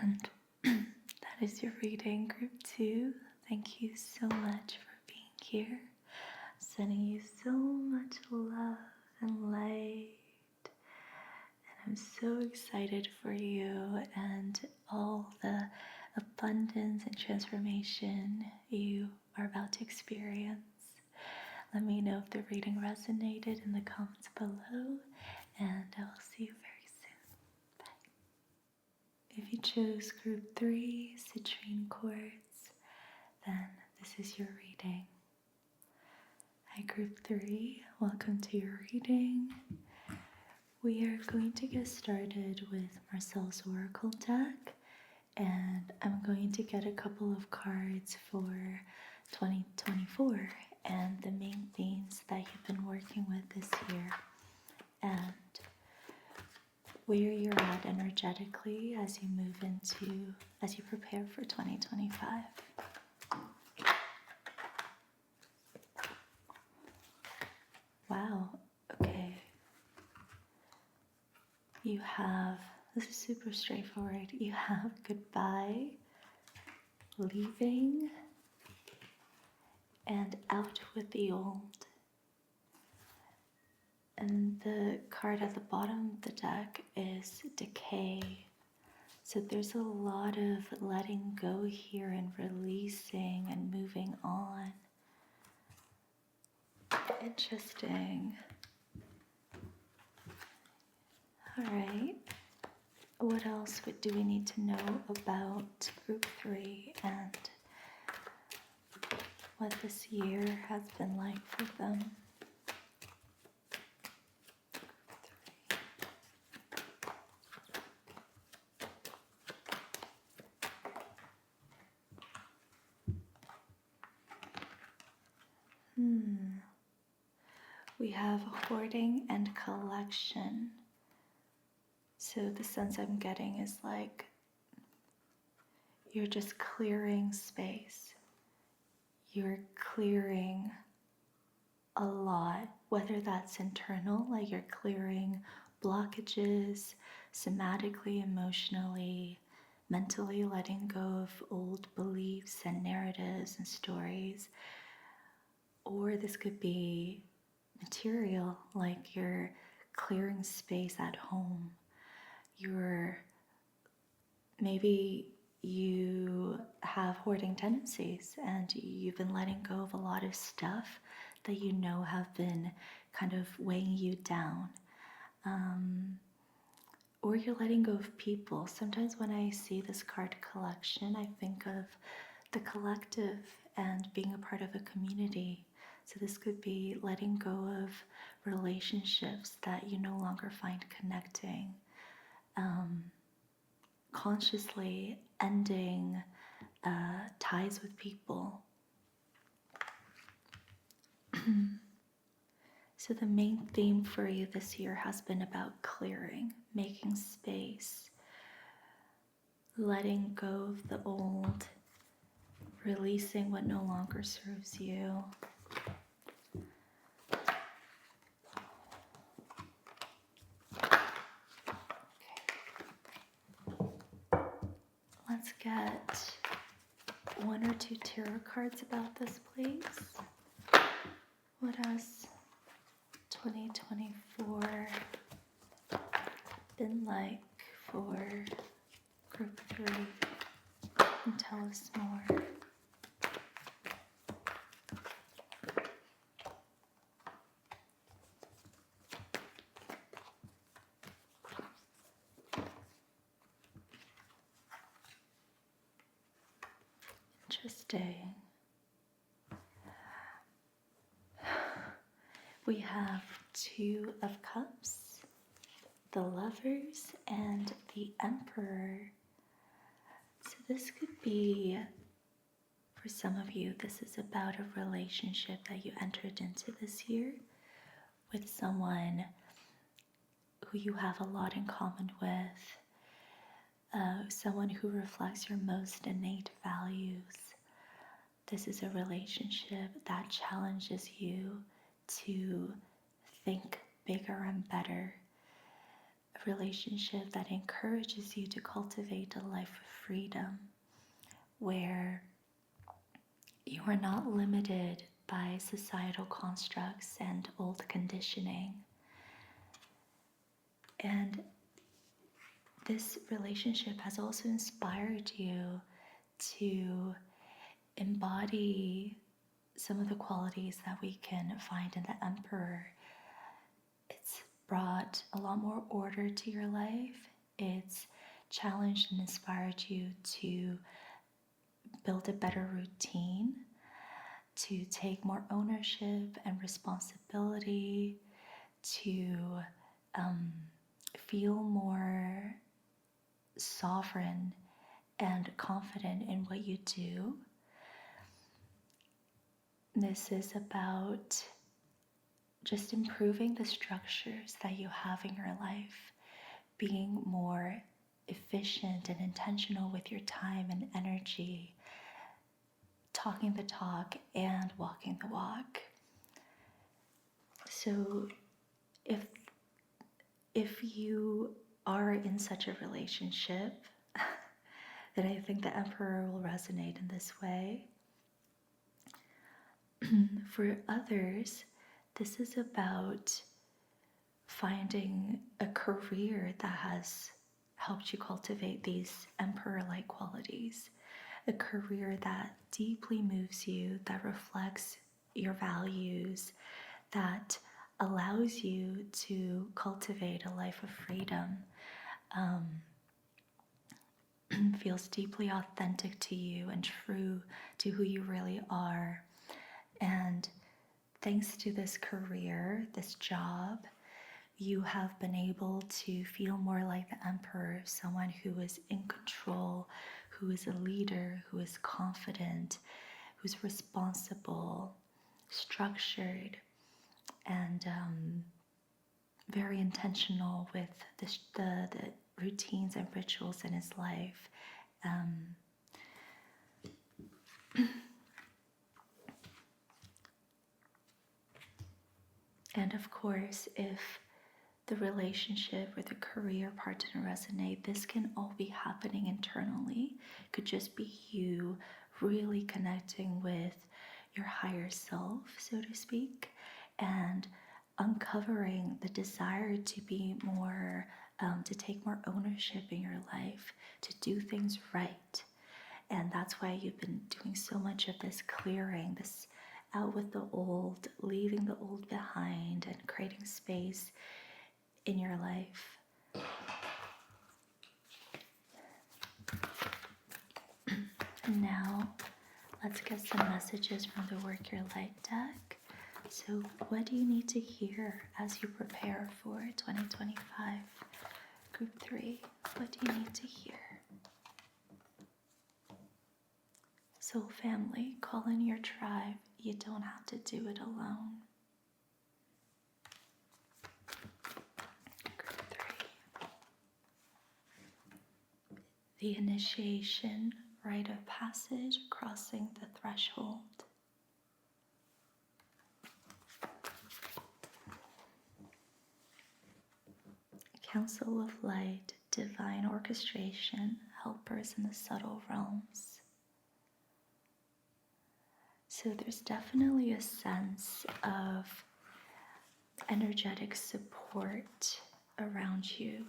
And that is your reading, Group 2. Thank you so much for being here. Sending you so much love and light. And I'm so excited for you and all the abundance and transformation you are about to experience. Let me know if the reading resonated in the comments below, and I will see you very soon. Bye. If you chose Group 3, citrine quartz, then this is your reading. Hi Group 3, welcome to your reading. We are going to get started with Marcel's Oracle deck, and I'm going to get a couple of cards for 2024 and the main themes that you've been working with this year, and where you're at energetically as you prepare for 2025. Wow, okay. You have, this is super straightforward. You have goodbye, leaving, and out with the old. And the card at the bottom of the deck is decay. So there's a lot of letting go here and releasing and moving on. Interesting. All right. What else do we need to know about group 3 and what this year has been like for them? We have hoarding and collection. So the sense I'm getting is like you're just clearing space. You're clearing a lot, whether that's internal, like you're clearing blockages, somatically, emotionally, mentally letting go of old beliefs and narratives and stories. Or this could be material, like you're clearing space at home. Maybe you have hoarding tendencies and you've been letting go of a lot of stuff that you know have been kind of weighing you down. Or you're letting go of people. Sometimes when I see this card collection, I think of the collective and being a part of a community. So this could be letting go of relationships that you no longer find connecting. Consciously ending ties with people. So the main theme for you this year has been about clearing, making space, letting go of the old, releasing what no longer serves you. Let's get 1 or 2 tarot cards about this, please. What has 2024 been like for group 3? And tell us more. Interesting. We have 2 of Cups, the Lovers, and the Emperor. So this could be, for some of you, this is about a relationship that you entered into this year with someone who you have a lot in common with, someone who reflects your most innate values. This is a relationship that challenges you to think bigger and better. A relationship that encourages you to cultivate a life of freedom, where you are not limited by societal constructs and old conditioning. And this relationship has also inspired you to embody some of the qualities that we can find in the Emperor. It's brought a lot more order to your life. It's challenged and inspired you to build a better routine, to take more ownership and responsibility, to feel more sovereign and confident in what you do. This is about just improving the structures that you have in your life, being more efficient and intentional with your time and energy, talking the talk and walking the walk. So if you are in such a relationship, then I think the Emperor will resonate in this way. For others, this is about finding a career that has helped you cultivate these emperor-like qualities, a career that deeply moves you, that reflects your values, that allows you to cultivate a life of freedom, feels deeply authentic to you and true to who you really are. And thanks to this career, this job, you have been able to feel more like the Emperor, someone who is in control, who is a leader, who is confident, who's responsible, structured, and very intentional with the routines and rituals in his life. And of course, if the relationship or the career part didn't resonate, this can all be happening internally. It could just be you really connecting with your higher self, so to speak, and uncovering the desire to be more, to take more ownership in your life, to do things right. And that's why you've been doing so much of this clearing, this out with the old, leaving the old behind, and creating space in your life. And now let's get some messages from the Work Your Light deck. So what do you need to hear as you prepare for 2025? Group 3, what do you need to hear? Soul family, call in your tribe. You don't have to do it alone. Group 3. The initiation, rite of passage, crossing the threshold. Council of Light, divine orchestration, helpers in the subtle realms. So there's definitely a sense of energetic support around you,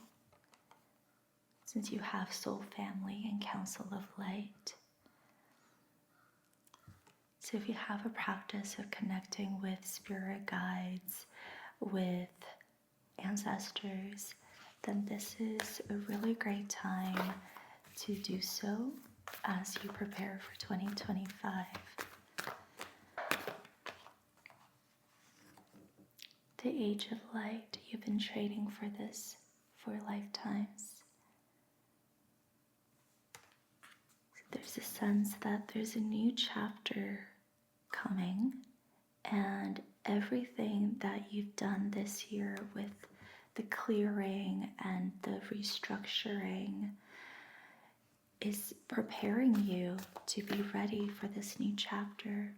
since you have Soul Family and Council of Light. So if you have a practice of connecting with spirit guides, with ancestors, then this is a really great time to do so as you prepare for 2025. The Age of Light, you've been training for this for lifetimes. So there's a sense that there's a new chapter coming, and everything that you've done this year with the clearing and the restructuring is preparing you to be ready for this new chapter.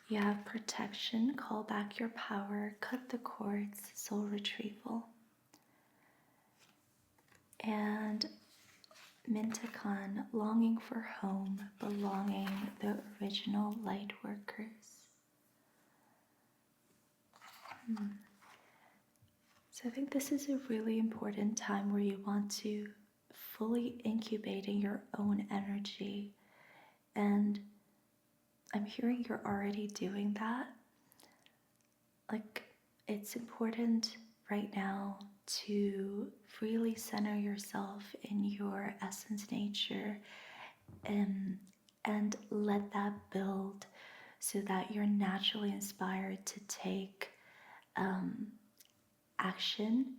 You have protection, call back your power, cut the cords, soul retrieval. And Mintakon, longing for home, belonging, the original light workers. So I think this is a really important time where you want to fully incubate in your own energy. And I'm hearing you're already doing that. Like, it's important right now to really center yourself in your essence nature and let that build so that you're naturally inspired to take action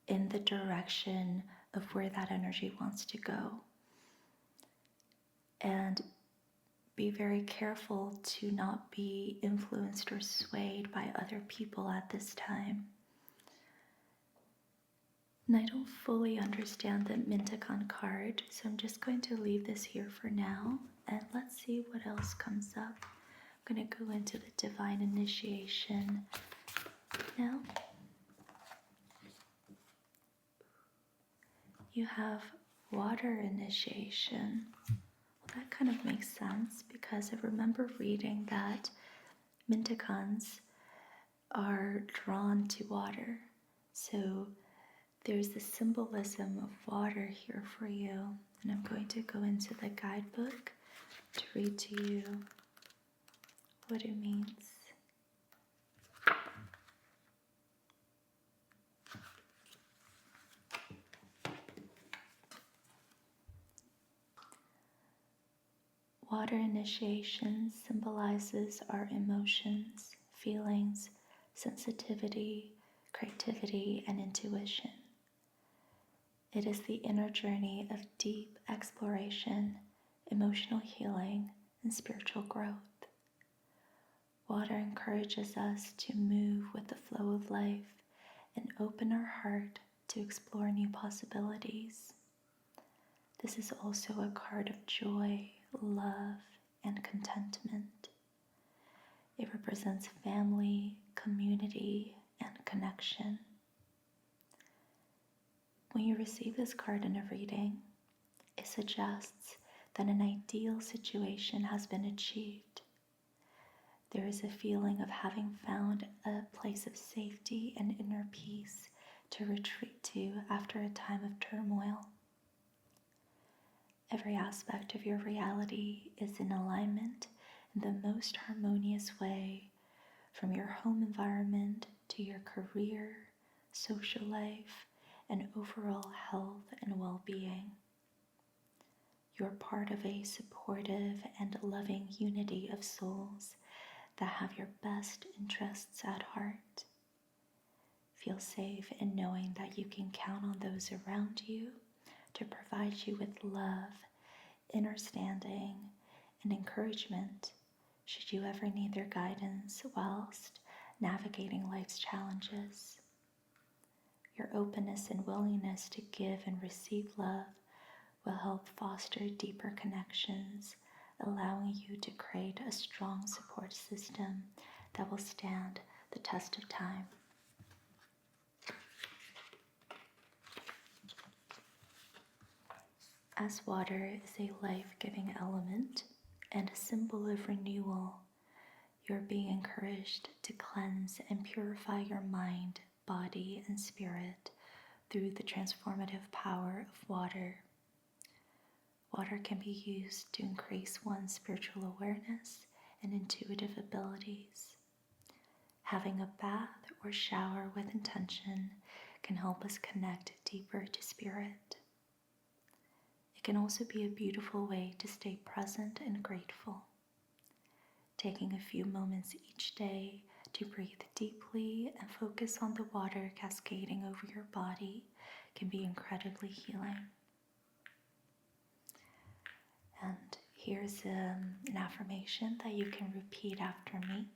in the direction of where that energy wants to go. And be very careful to not be influenced or swayed by other people at this time. And I don't fully understand the Mintakon card, so I'm just going to leave this here for now, and let's see what else comes up. I'm going to go into the Divine Initiation now. You have Water Initiation. Well, that kind of makes sense because I remember reading that Mintakons are drawn to water. So there's the symbolism of water here for you. And I'm going to go into the guidebook to read to you what it means. Water initiation symbolizes our emotions, feelings, sensitivity, creativity, and intuition. It is the inner journey of deep exploration, emotional healing, and spiritual growth. Water encourages us to move with the flow of life and open our heart to explore new possibilities. This is also a card of joy, love, and contentment. It represents family, community, and connection. When you receive this card in a reading, it suggests that an ideal situation has been achieved. There is a feeling of having found a place of safety and inner peace to retreat to after a time of turmoil. Every aspect of your reality is in alignment in the most harmonious way, from your home environment to your career, social life, and overall health and well-being. You're part of a supportive and loving unity of souls that have your best interests at heart. Feel safe in knowing that you can count on those around you to provide you with love, understanding, and encouragement should you ever need their guidance whilst navigating life's challenges. Your openness and willingness to give and receive love will help foster deeper connections, allowing you to create a strong support system that will stand the test of time. As water is a life-giving element and a symbol of renewal, you're being encouraged to cleanse and purify your mind, body, and spirit through the transformative power of water. Water can be used to increase one's spiritual awareness and intuitive abilities. Having a bath or shower with intention can help us connect deeper to spirit. It can also be a beautiful way to stay present and grateful. Taking a few moments each day to breathe deeply and focus on the water cascading over your body can be incredibly healing. And here's an affirmation that you can repeat after me.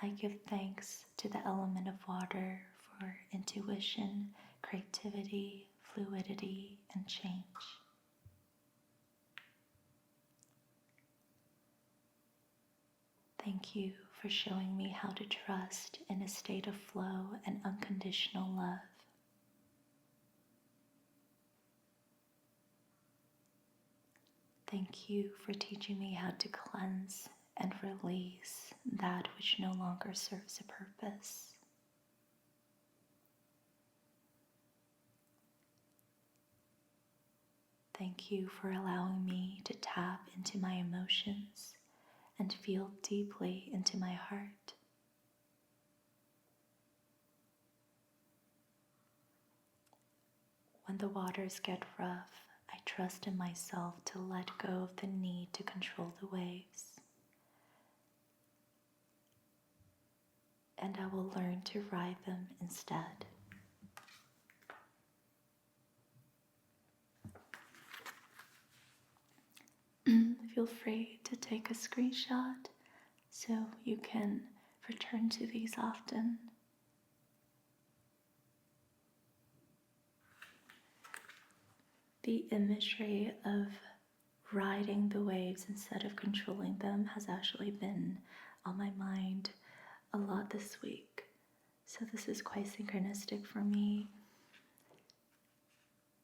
I give thanks to the element of water for intuition, creativity, fluidity, and change. Thank you for showing me how to trust in a state of flow and unconditional love. Thank you for teaching me how to cleanse and release that which no longer serves a purpose. Thank you for allowing me to tap into my emotions and feel deeply into my heart. When the waters get rough, I trust in myself to let go of the need to control the waves. and I will learn to ride them instead. Feel free to take a screenshot so you can return to these often. The imagery of riding the waves instead of controlling them has actually been on my mind a lot this week. So this is quite synchronistic for me.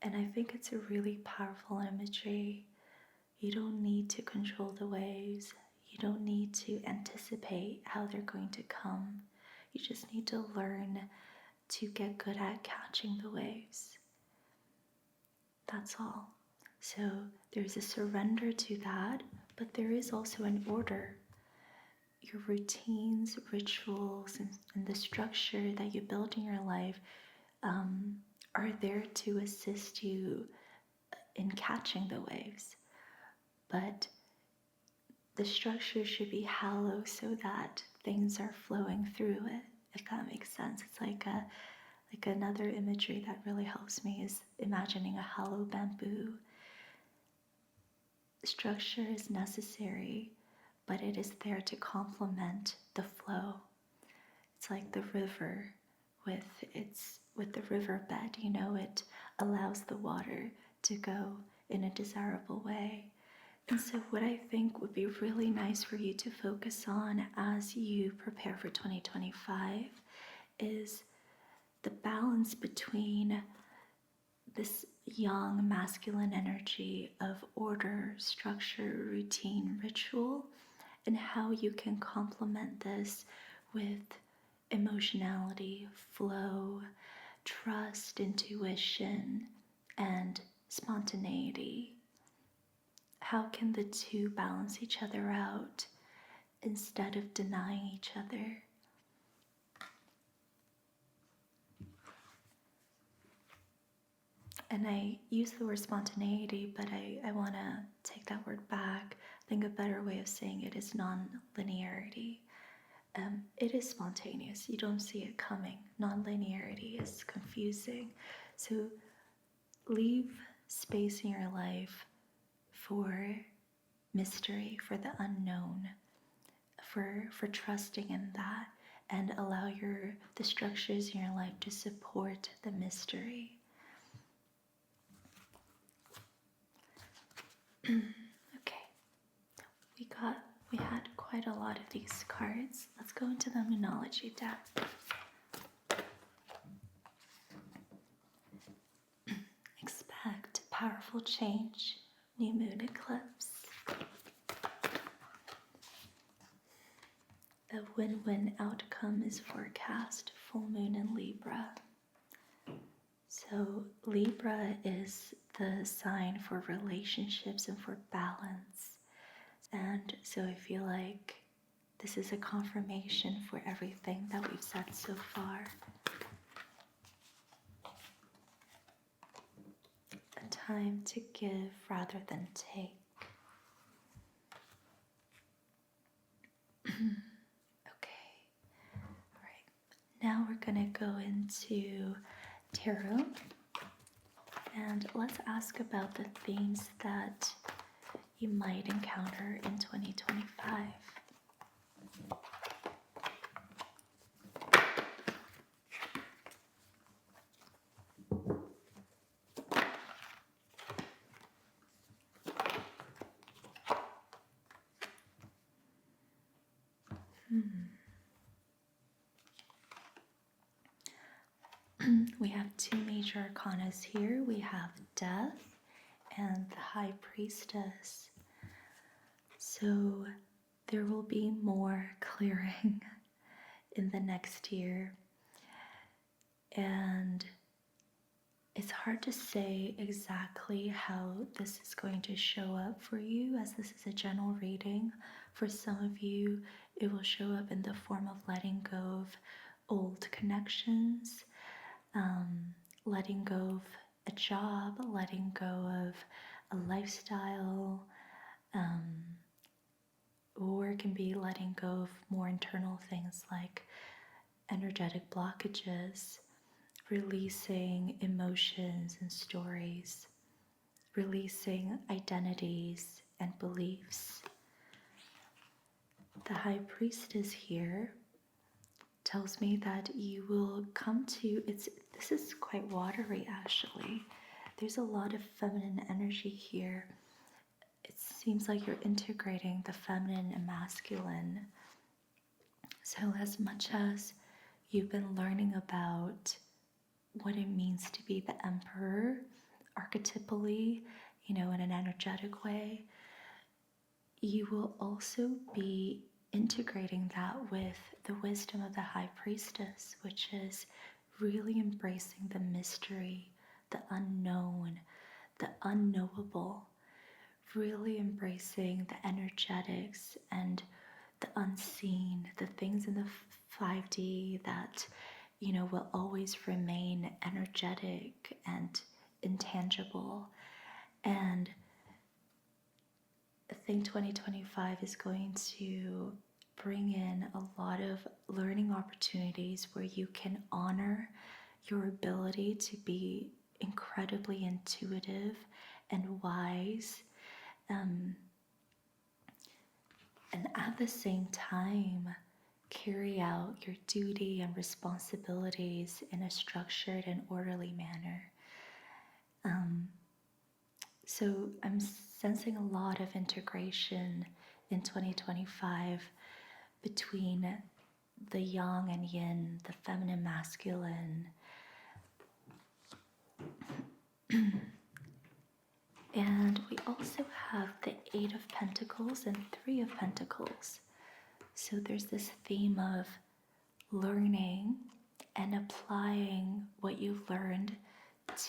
And I think it's a really powerful imagery. You don't need to control the waves. You don't need to anticipate how they're going to come. You just need to learn to get good at catching the waves. That's all. So there's a surrender to that, but there is also an order. Your routines, rituals, and the structure that you build in your life are there to assist you in catching the waves. But the structure should be hollow so that things are flowing through it, if that makes sense. It's like another imagery that really helps me is imagining a hollow bamboo. Structure is necessary, but it is there to complement the flow. It's like the river with the riverbed, it allows the water to go in a desirable way. And so what I think would be really nice for you to focus on as you prepare for 2025 is the balance between this young masculine energy of order, structure, routine, ritual, and how you can complement this with emotionality, flow, trust, intuition, and spontaneity. How can the two balance each other out instead of denying each other? And I use the word spontaneity, but I want to take that word back. I think a better way of saying it is non-linearity. It is spontaneous. You don't see it coming. Non-linearity is confusing. So leave space in your life for mystery, for the unknown, for trusting in that, and allow the structures in your life to support the mystery. Okay, we had quite a lot of these cards. Let's go into the Moonology deck. Expect powerful change, new moon eclipse. A win-win outcome is forecast, full moon in Libra. So Libra is the sign for relationships and for balance. And so I feel like this is a confirmation for everything that we've said so far. A time to give rather than take. Okay, all right. Now we're gonna go into tarot, and let's ask about the themes that you might encounter in 2025. We have two major arcanas here. We have Death and the High Priestess. So there will be more clearing in the next year. And it's hard to say exactly how this is going to show up for you, as this is a general reading. For some of you, it will show up in the form of letting go of old connections, letting go of a job, letting go of a lifestyle, or it can be letting go of more internal things like energetic blockages, releasing emotions and stories, releasing identities and beliefs. The High Priestess here tells me that you will come to this is quite watery actually. There's a lot of feminine energy here. It seems like you're integrating the feminine and masculine. So as much as you've been learning about what it means to be the emperor archetypally, in an energetic way, you will also be integrating that with the wisdom of the High Priestess, which is really embracing the mystery, the unknown, the unknowable, really embracing the energetics and the unseen, the things in the 5D that, will always remain energetic and intangible. And I think 2025 is going to bring in a lot of learning opportunities where you can honor your ability to be incredibly intuitive and wise, and at the same time carry out your duty and responsibilities in a structured and orderly manner. So I'm sensing a lot of integration in 2025 between the yang and yin, the feminine, masculine. And we also have the 8 of Pentacles and 3 of Pentacles. So there's this theme of learning and applying what you've learned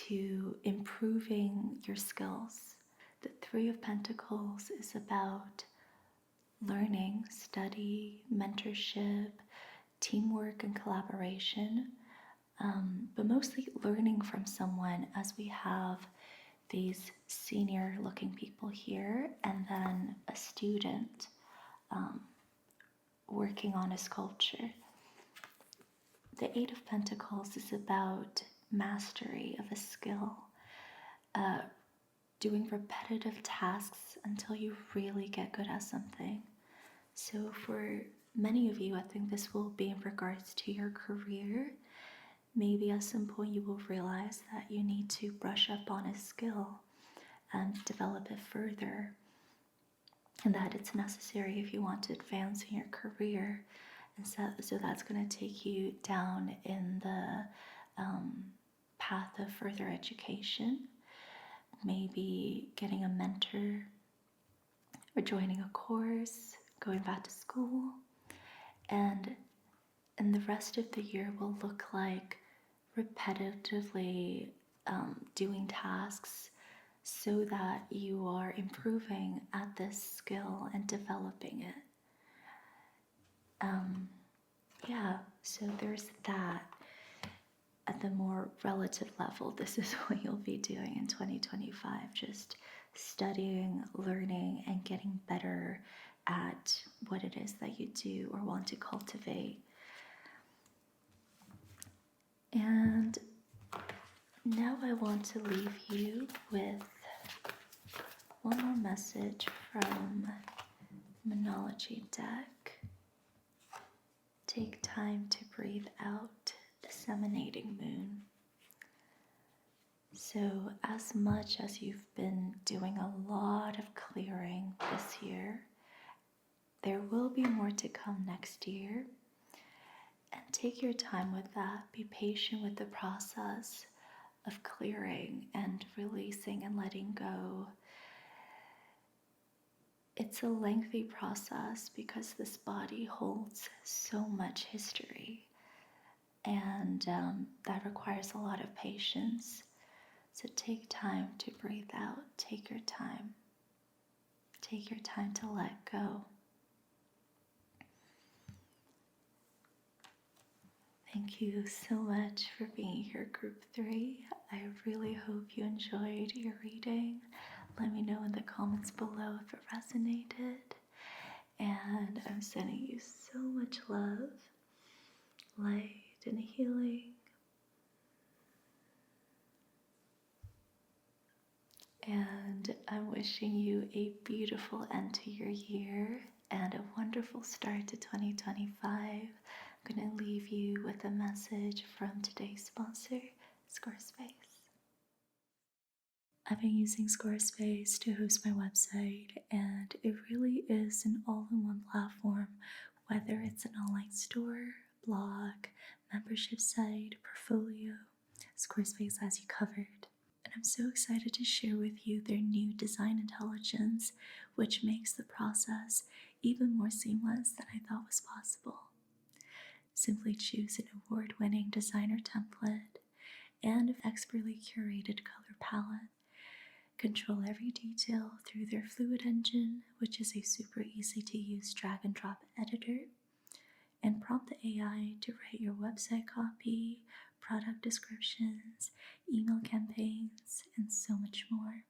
to improving your skills. The 3 of Pentacles is about learning, study, mentorship, teamwork, and collaboration, but mostly learning from someone, as we have these senior looking people here and then a student working on a sculpture. The 8 of Pentacles is about mastery of a skill, doing repetitive tasks until you really get good at something. So for many of you, I think this will be in regards to your career. Maybe at some point you will realize that you need to brush up on a skill and develop it further, and that it's necessary if you want to advance in your career. And so that's going to take you down in the path of further education, maybe getting a mentor or joining a course, going back to school. And the rest of the year will look like repetitively doing tasks so that you are improving at this skill and developing it. So there's that. At the more relative level, this is what you'll be doing in 2025, just studying, learning, and getting better at what it is that you do or want to cultivate. And now I want to leave you with one more message from Monology deck. Take time to breathe out, disseminating moon. So as much as you've been doing a lot of clearing this year, there will be more to come next year. And take your time with that. Be patient with the process of clearing and releasing and letting go. It's a lengthy process because this body holds so much history, and that requires a lot of patience. So take time to breathe out. Take your time. Take your time to let go. Thank you so much for being here, Group 3. I really hope you enjoyed your reading. Let me know in the comments below if it resonated. And I'm sending you so much love. light and healing. And I'm wishing you a beautiful end to your year and a wonderful start to 2025. I'm going to leave you with a message from today's sponsor, Squarespace. I've been using Squarespace to host my website, and it really is an all-in-one platform, whether it's an online store, blog, membership site, portfolio. Squarespace has you covered. And I'm so excited to share with you their new design intelligence, which makes the process even more seamless than I thought was possible. Simply choose an award-winning designer template and an expertly curated color palette. Control every detail through their Fluid Engine, which is a super easy to use drag and drop editor, and prompt the AI to write your website copy, product descriptions, email campaigns, and so much more.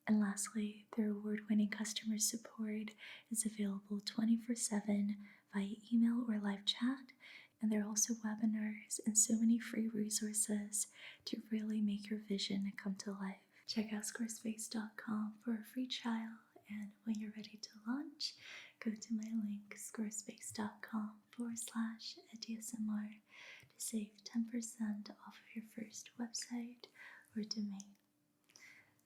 And lastly, their award-winning customer support is available 24/7 via email or live chat, and there are also webinars and so many free resources to really make your vision come to life. Check out squarespace.com for a free trial, and when you're ready to launch, go to my link squarespace.com/ediyasmr to save 10% off of your first website or domain.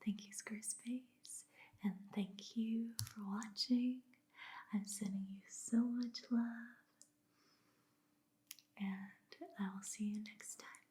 Thank you, Squarespace, and thank you for watching. I'm sending you so much love, and I will see you next time.